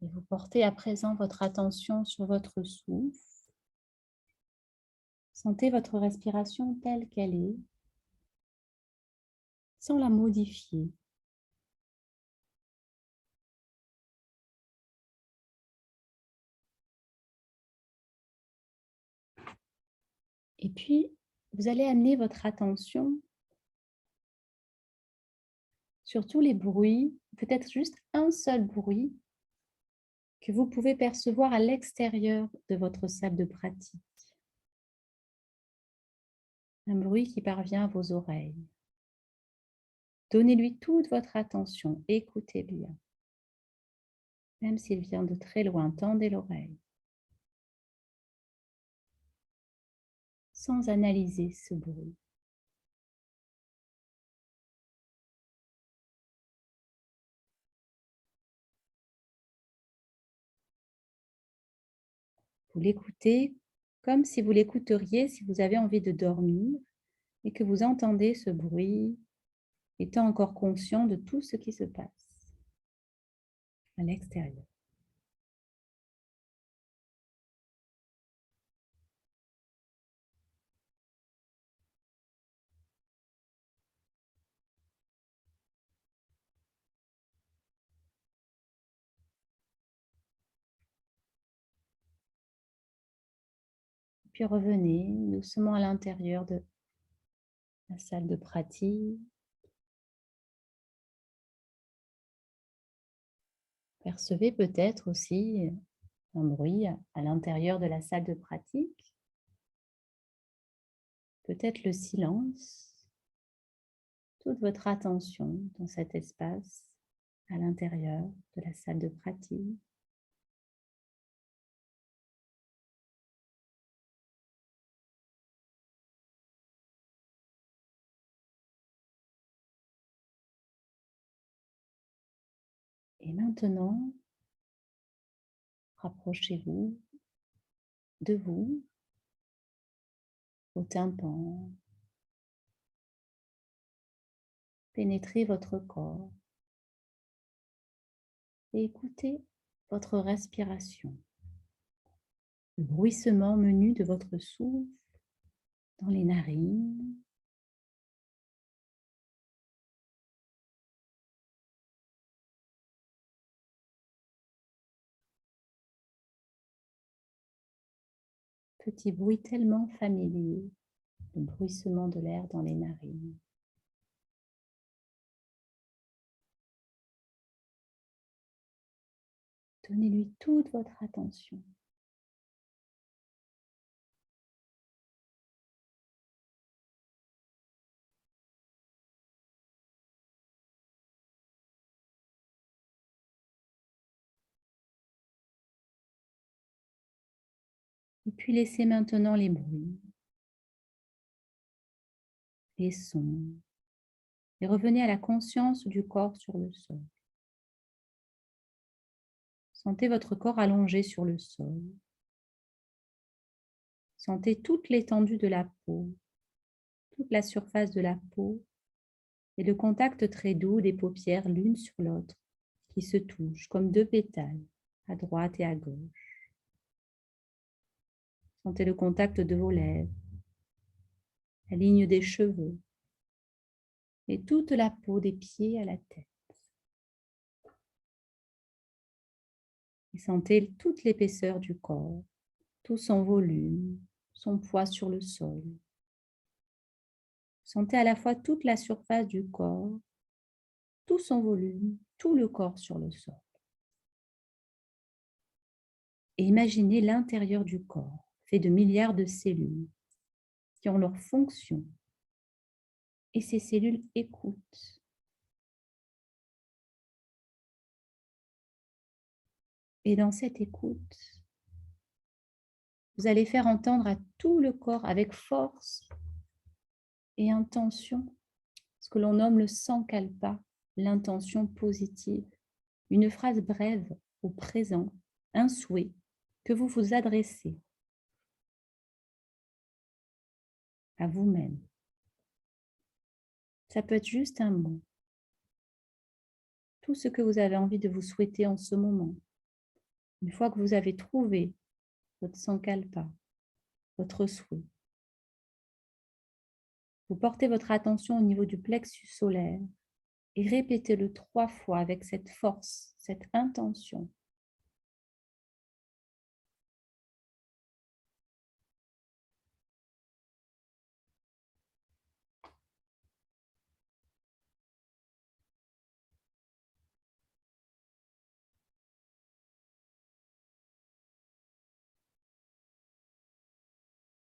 Et vous portez à présent votre attention sur votre souffle. Sentez votre respiration telle qu'elle est, sans la modifier. Et puis, vous allez amener votre attention sur tous les bruits, peut-être juste un seul bruit que vous pouvez percevoir à l'extérieur de votre salle de pratique. Un bruit qui parvient à vos oreilles. Donnez-lui toute votre attention, écoutez bien. Même s'il vient de très loin, tendez l'oreille. Sans analyser ce bruit. Vous l'écoutez comme si vous l'écouteriez si vous avez envie de dormir et que vous entendez ce bruit, étant encore conscient de tout ce qui se passe à l'extérieur. Puis revenez doucement à l'intérieur de la salle de pratique. Percevez peut-être aussi un bruit à l'intérieur de la salle de pratique. Peut-être le silence. Toute votre attention dans cet espace à l'intérieur de la salle de pratique. Et maintenant, rapprochez-vous de vous, au tympan. Pénétrez votre corps et écoutez votre respiration. Le bruissement menu de votre souffle dans les narines. Petit bruit tellement familier, le bruissement de l'air dans les narines. Donnez-lui toute votre attention. Et puis laissez maintenant les bruits, les sons, et revenez à la conscience du corps sur le sol. Sentez votre corps allongé sur le sol. Sentez toute l'étendue de la peau, toute la surface de la peau et le contact très doux des paupières l'une sur l'autre qui se touchent comme deux pétales à droite et à gauche. Sentez le contact de vos lèvres, la ligne des cheveux et toute la peau des pieds à la tête. Et sentez toute l'épaisseur du corps, tout son volume, son poids sur le sol. Sentez à la fois toute la surface du corps, tout son volume, tout le corps sur le sol. Et imaginez l'intérieur du corps, fait de milliards de cellules qui ont leur fonction. Et ces cellules écoutent Et dans cette écoute, vous allez faire entendre à tout le corps avec force et intention ce que l'on nomme le sankalpa, l'intention positive. Une phrase brève au présent, un souhait que vous vous adressez à vous-même. Ça peut être juste un mot. Tout ce que vous avez envie de vous souhaiter en ce moment. Une fois que vous avez trouvé votre sankalpa, votre souhait, vous portez votre attention au niveau du plexus solaire et répétez-le 3 fois avec cette force, cette intention.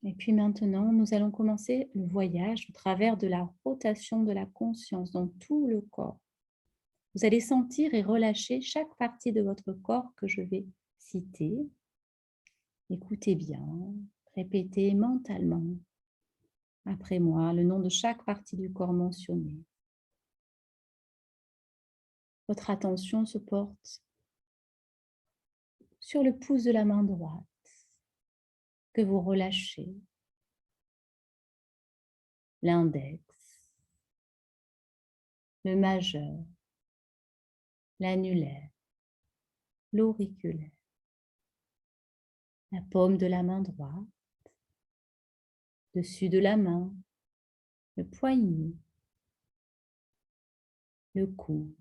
Et puis maintenant, nous allons commencer le voyage au travers de la rotation de la conscience dans tout le corps. Vous allez sentir et relâcher chaque partie de votre corps que je vais citer. Écoutez bien, répétez mentalement après moi le nom de chaque partie du corps mentionnée. Votre attention se porte sur le pouce de la main droite que vous relâchez, l'index, le majeur, l'annulaire, l'auriculaire, la paume de la main droite, dessus de la main, le poignet, le coude,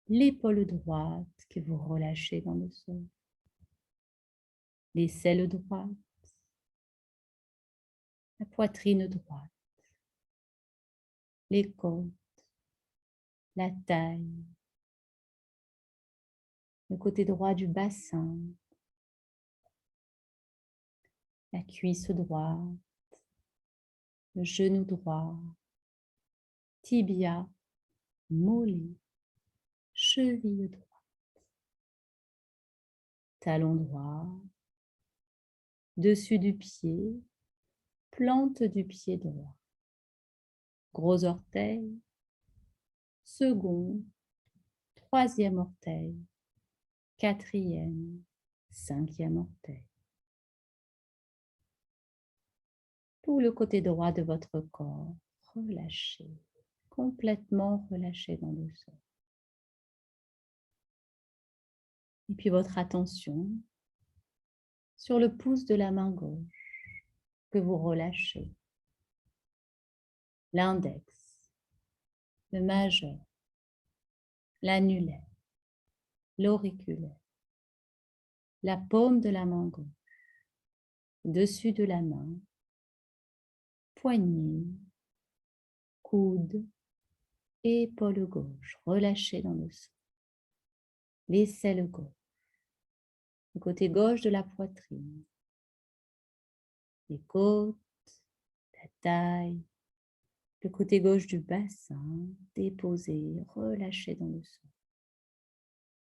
l'épaule droite que vous relâchez dans le sol, l'aisselle droite, la poitrine droite, les côtes, la taille, le côté droit du bassin, la cuisse droite, le genou droit, tibia, mollet, cheville droite, talon droit, dessus du pied, plante du pied droit, gros orteil, second, troisième orteil, quatrième, cinquième orteil. Tout le côté droit de votre corps, relâché, complètement relâché dans le sol. Et puis votre attention sur le pouce de la main gauche que vous relâchez. L'index, le majeur, l'annulaire, l'auriculaire, la paume de la main gauche, dessus de la main, poignet, coude, épaule gauche, relâchée dans le sol. L'aisselle gauche, le côté gauche de la poitrine, les côtes, la taille, le côté gauche du bassin, déposé, relâché dans le sol.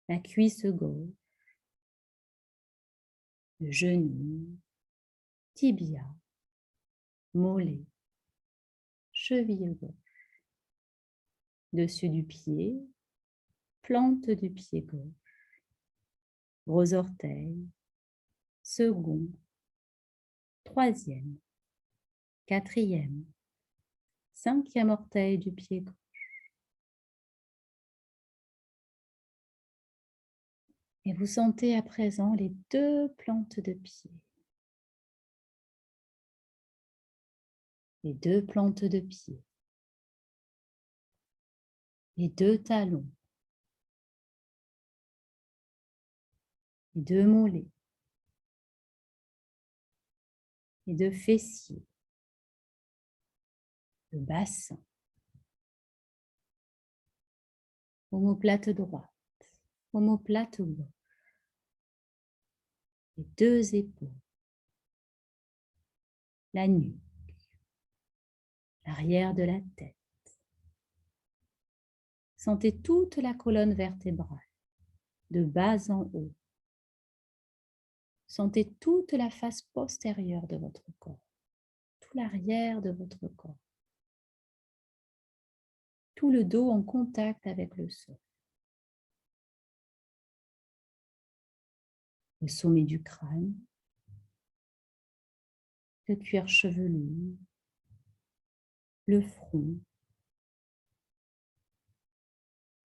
La cuisse gauche, le genou, tibia, mollet, cheville gauche, dessus du pied, plante du pied gauche, gros orteil, second, troisième, quatrième, cinquième orteil du pied gauche. Et vous sentez à présent les 2 plantes de pied. Les 2 plantes de pied. Les 2 talons. Les 2 mollets. Les 2 fessiers. Le bassin. Omoplate droite. Omoplate gauche. Les 2 épaules. La nuque. L'arrière de la tête. Sentez toute la colonne vertébrale, de bas en haut, Sentez toute la face postérieure de votre corps, tout l'arrière de votre corps, tout le dos en contact avec le sol. Le sommet du crâne, le cuir chevelu, le front,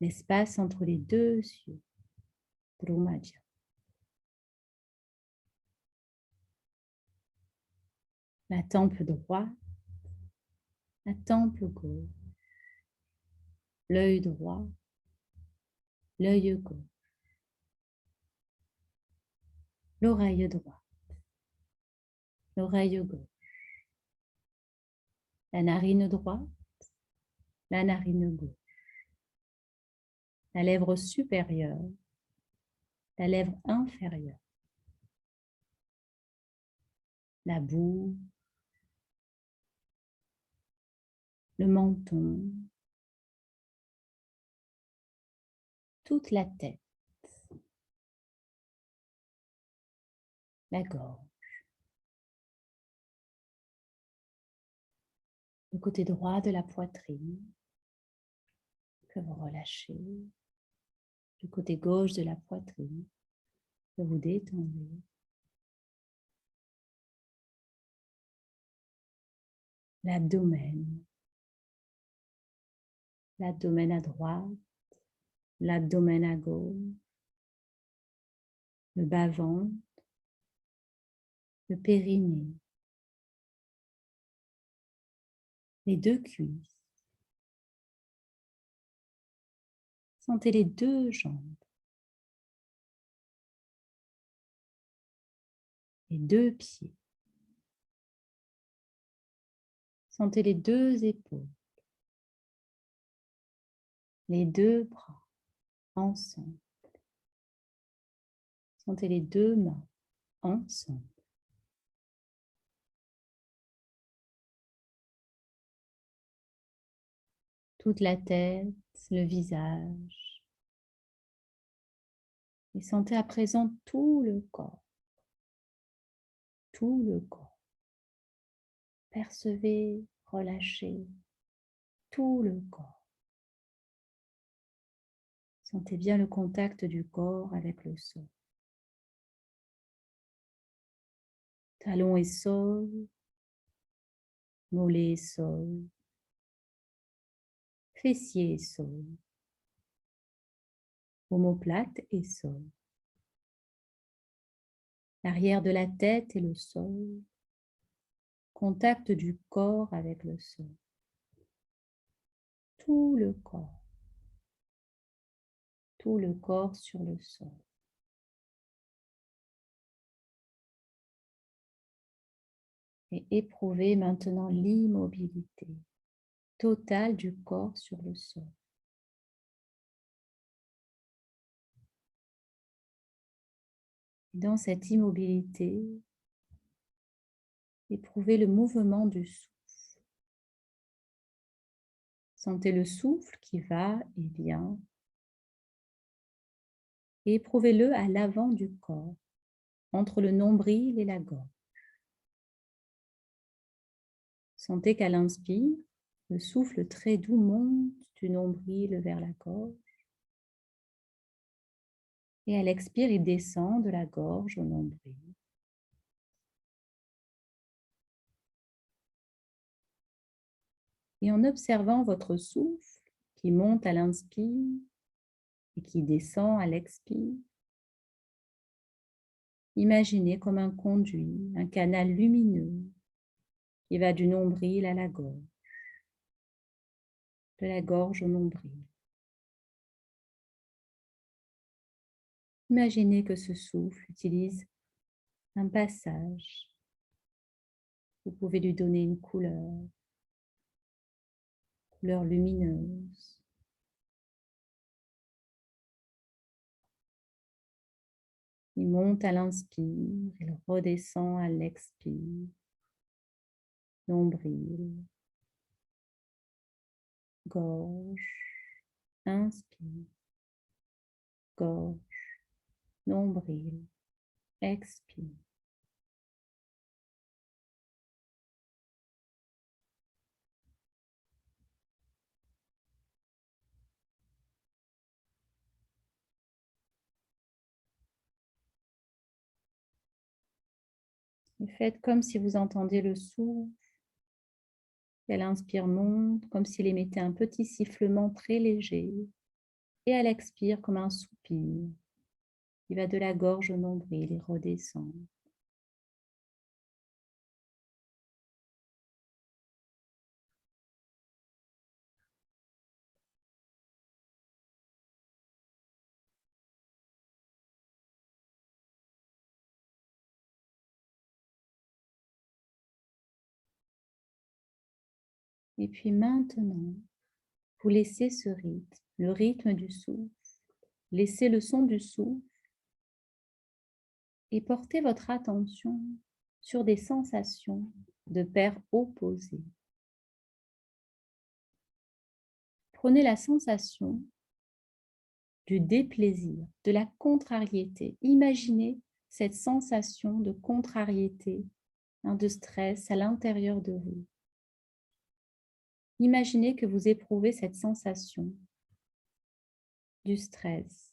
l'espace entre les deux yeux, Brumadja. La tempe droite, la tempe gauche, l'œil droit, l'œil gauche, l'oreille droite, l'oreille gauche, la narine droite, la narine gauche, la lèvre supérieure, la lèvre inférieure, la bouche, le menton, toute la tête, la gorge, le côté droit de la poitrine que vous relâchez, le côté gauche de la poitrine que vous détendez. L'abdomen, l'abdomen à droite, l'abdomen à gauche, le bas-ventre, le périnée, les deux cuisses. Sentez les deux jambes, les deux pieds. Sentez les deux épaules, les deux bras ensemble. Sentez les deux mains ensemble. Toute la tête, le visage. Et sentez à présent tout le corps. Tout le corps. Percevez, relâchez tout le corps. Sentez bien le contact du corps avec le sol. Talon et sol, mollet et sol, fessier et sol, omoplate et sol. L'arrière de la tête et le sol, contact du corps avec le sol. Tout le corps sur le sol. Et éprouvez maintenant l'immobilité totale du corps sur le sol. Dans cette immobilité, éprouvez le mouvement du souffle. Sentez le souffle qui va et vient. Et éprouvez-le à l'avant du corps, entre le nombril et la gorge. Sentez qu'à l'inspire, le souffle très doux monte du nombril vers la gorge. Et à l'expire, il descend de la gorge au nombril. Et en observant votre souffle qui monte à l'inspire et qui descend à l'expire, imaginez comme un conduit, un canal lumineux qui va du nombril à la gorge, de la gorge au nombril. Imaginez que ce souffle utilise un passage. Vous pouvez lui donner une couleur lumineuse. Il monte à l'inspire, il redescend à l'expire. Nombril, gorge, inspire, gorge, nombril, Expire. Et faites comme si vous entendiez le souffle. Elle inspire, monte, comme s'il émettait un petit sifflement très léger. Et elle expire comme un soupir. Il va de la gorge au nombril et redescend. Et puis maintenant, vous laissez ce rythme, le rythme du souffle. Laissez le son du souffle et portez votre attention sur des sensations de paires opposées. Prenez la sensation du déplaisir, de la contrariété. Imaginez cette sensation de contrariété, de stress à l'intérieur de vous. Imaginez que vous éprouvez cette sensation du stress.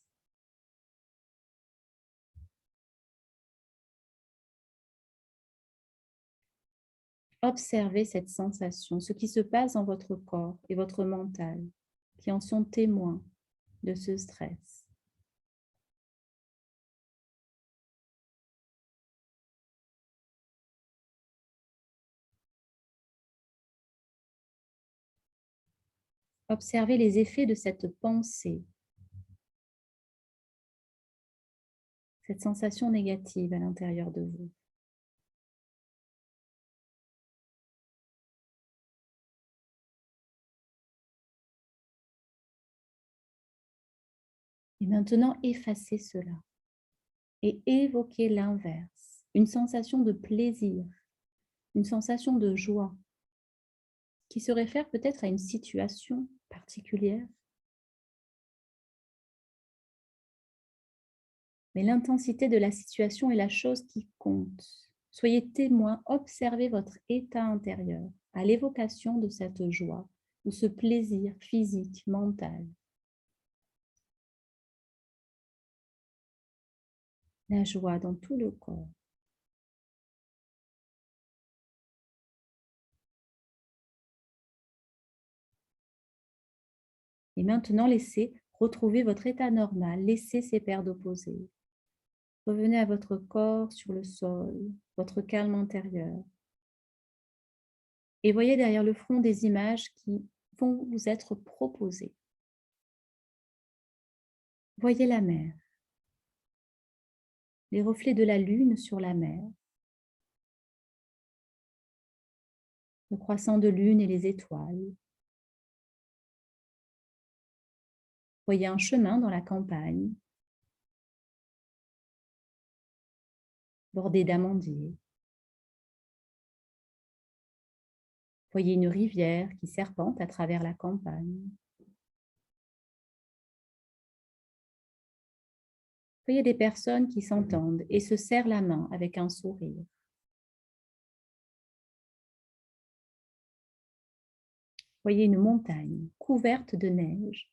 Observez cette sensation, ce qui se passe dans votre corps et votre mental, qui en sont témoins de ce stress. Observez les effets de cette pensée, cette sensation négative à l'intérieur de vous. Et maintenant, effacez cela et évoquez l'inverse, une sensation de plaisir, une sensation de joie qui se réfère peut-être à une situation particulière. Mais l'intensité de la situation est la chose qui compte. Soyez témoin, observez votre état intérieur à l'évocation de cette joie ou ce plaisir physique, mental. La joie dans tout le corps. Et maintenant, laissez retrouver votre état normal. Laissez ces paires d'opposés. Revenez à votre corps sur le sol, votre calme intérieur. Et voyez derrière le front des images qui vont vous être proposées. Voyez la mer. Les reflets de la lune sur la mer. Le croissant de lune et les étoiles. Voyez un chemin dans la campagne, bordé d'amandiers. Voyez une rivière qui serpente à travers la campagne. Voyez des personnes qui s'entendent et se serrent la main avec un sourire. Voyez une montagne couverte de neige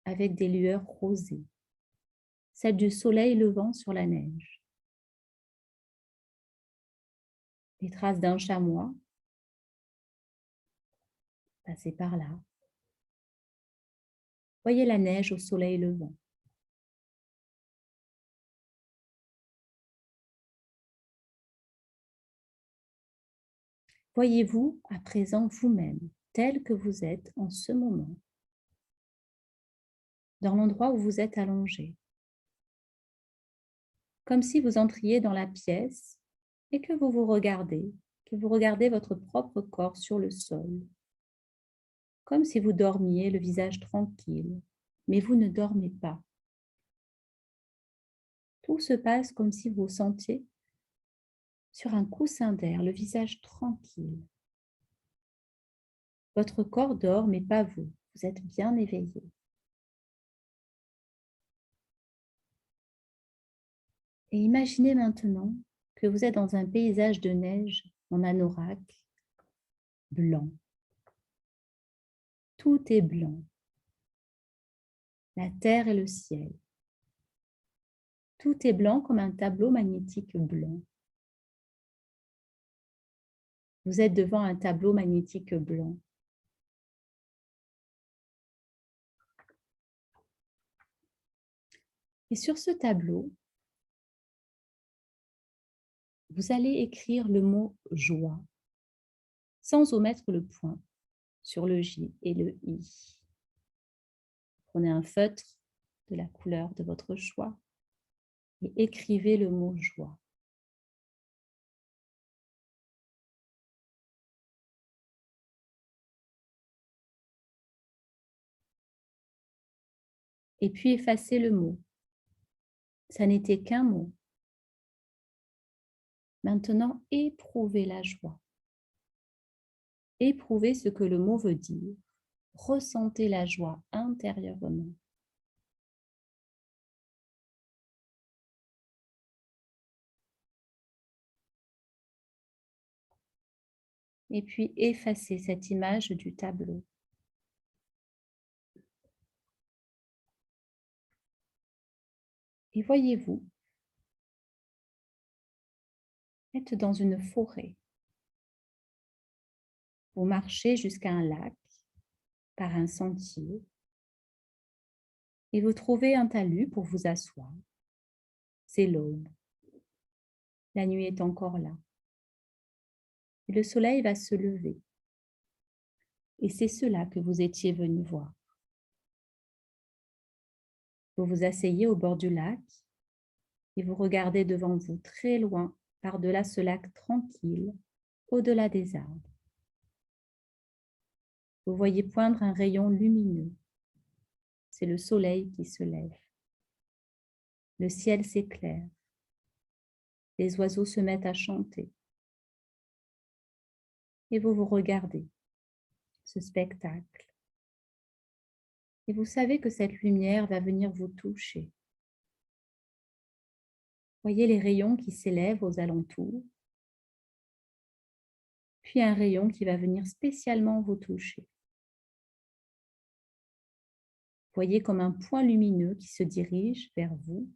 avec des lueurs rosées, celle du soleil levant sur la neige. Les traces d'un chamois passées par là. Voyez la neige au soleil levant. Voyez-vous à présent vous-même, tel que vous êtes en ce moment, dans l'endroit où vous êtes allongé, comme si vous entriez dans la pièce et que vous regardez votre propre corps sur le sol, comme si vous dormiez le visage tranquille, mais vous ne dormez pas. Tout se passe comme si vous sentiez sur un coussin d'air, le visage tranquille. Votre corps dort, mais pas vous. Vous êtes bien éveillé. Et imaginez maintenant que vous êtes dans un paysage de neige en anorak blanc. Tout est blanc. La terre et le ciel. Tout est blanc comme un tableau magnétique blanc. Vous êtes devant un tableau magnétique blanc. Et sur ce tableau, vous allez écrire le mot « joie » sans omettre le point sur le J et le I. Prenez un feutre de la couleur de votre choix et écrivez le mot « joie ». Et puis effacez le mot. Ça n'était qu'un mot. Maintenant, éprouvez la joie. Éprouvez ce que le mot veut dire. Ressentez la joie intérieurement. Et puis effacez cette image du tableau. Et voyez-vous, êtes dans une forêt. Vous marchez jusqu'à un lac par un sentier et vous trouvez un talus pour vous asseoir. C'est l'aube. La nuit est encore là. Et le soleil va se lever. Et c'est cela que vous étiez venu voir. Vous vous asseyez au bord du lac et vous regardez devant vous très loin, par-delà ce lac tranquille, au-delà des arbres. Vous voyez poindre un rayon lumineux. C'est le soleil qui se lève. Le ciel s'éclaire. Les oiseaux se mettent à chanter. Et vous vous regardez ce spectacle. Et vous savez que cette lumière va venir vous toucher. Voyez les rayons qui s'élèvent aux alentours. Puis un rayon qui va venir spécialement vous toucher. Voyez comme un point lumineux qui se dirige vers vous,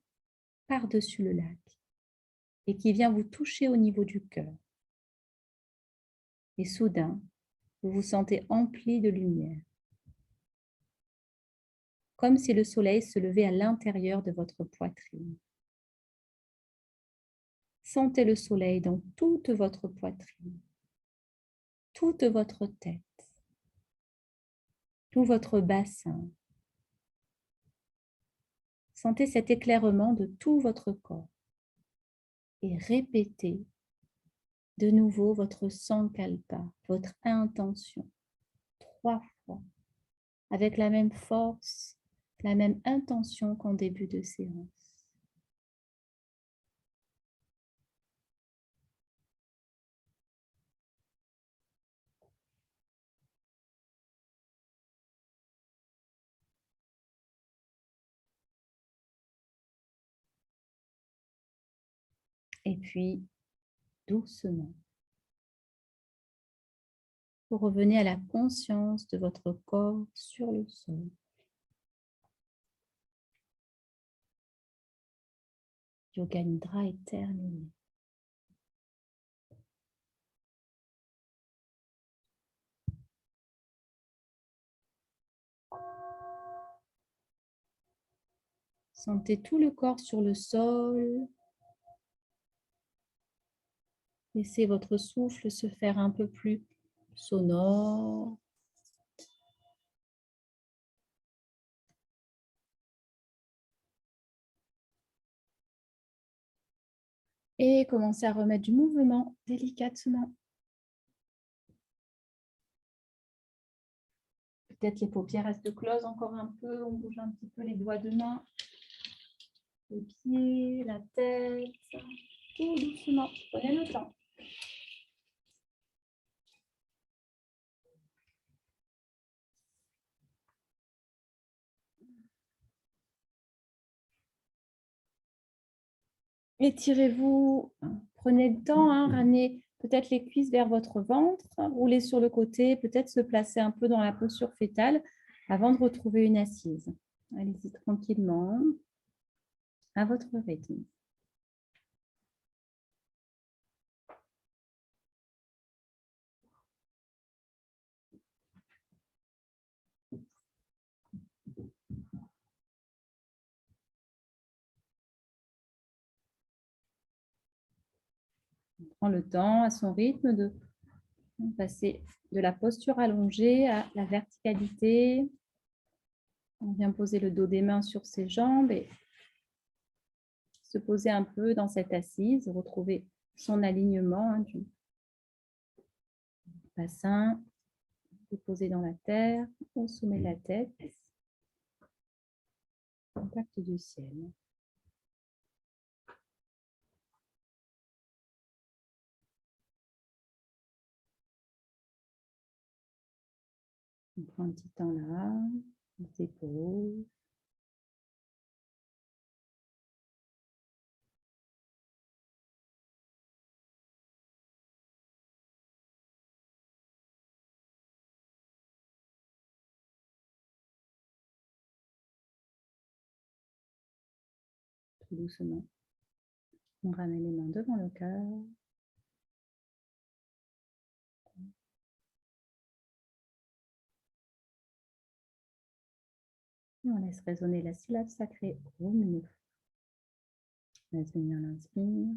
par-dessus le lac, et qui vient vous toucher au niveau du cœur. Et soudain, vous vous sentez empli de lumière, comme si le soleil se levait à l'intérieur de votre poitrine. Sentez le soleil dans toute votre poitrine, toute votre tête, tout votre bassin. Sentez cet éclairement de tout votre corps et répétez de nouveau votre sankalpa, votre intention, 3 fois, avec la même force, la même intention qu'en début de séance. Et puis, doucement, vous revenez à la conscience de votre corps sur le sol. Yoga Nidra est terminé. Sentez tout le corps sur le sol. Laissez votre souffle se faire un peu plus sonore. Et commencez à remettre du mouvement délicatement. Peut-être les paupières restent closes encore un peu. On bouge un petit peu les doigts de main, les pieds, la tête. Tout doucement. Prenez le temps. Étirez-vous, prenez le temps, ramenez peut-être les cuisses vers votre ventre, roulez sur le côté, peut-être se placer un peu dans la posture fétale avant de retrouver une assise. Allez-y tranquillement, à votre rythme. On prend le temps à son rythme de passer de la posture allongée à la verticalité. On vient poser le dos des mains sur ses jambes et se poser un peu dans cette assise, retrouver son alignement du bassin, déposé dans la terre, au sommet de la tête, contact du ciel. On prend un petit temps là, on se dépose. Tout doucement. On ramène les mains devant le cœur. Et on laisse résonner la syllabe sacrée au milieu. On laisse venir l'inspire.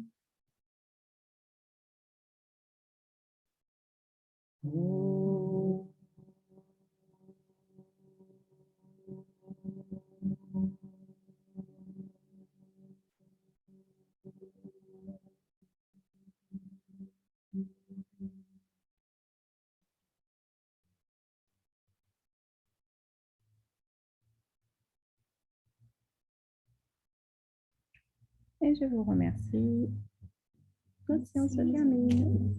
Oh. Et je vous remercie. Conscience se termine.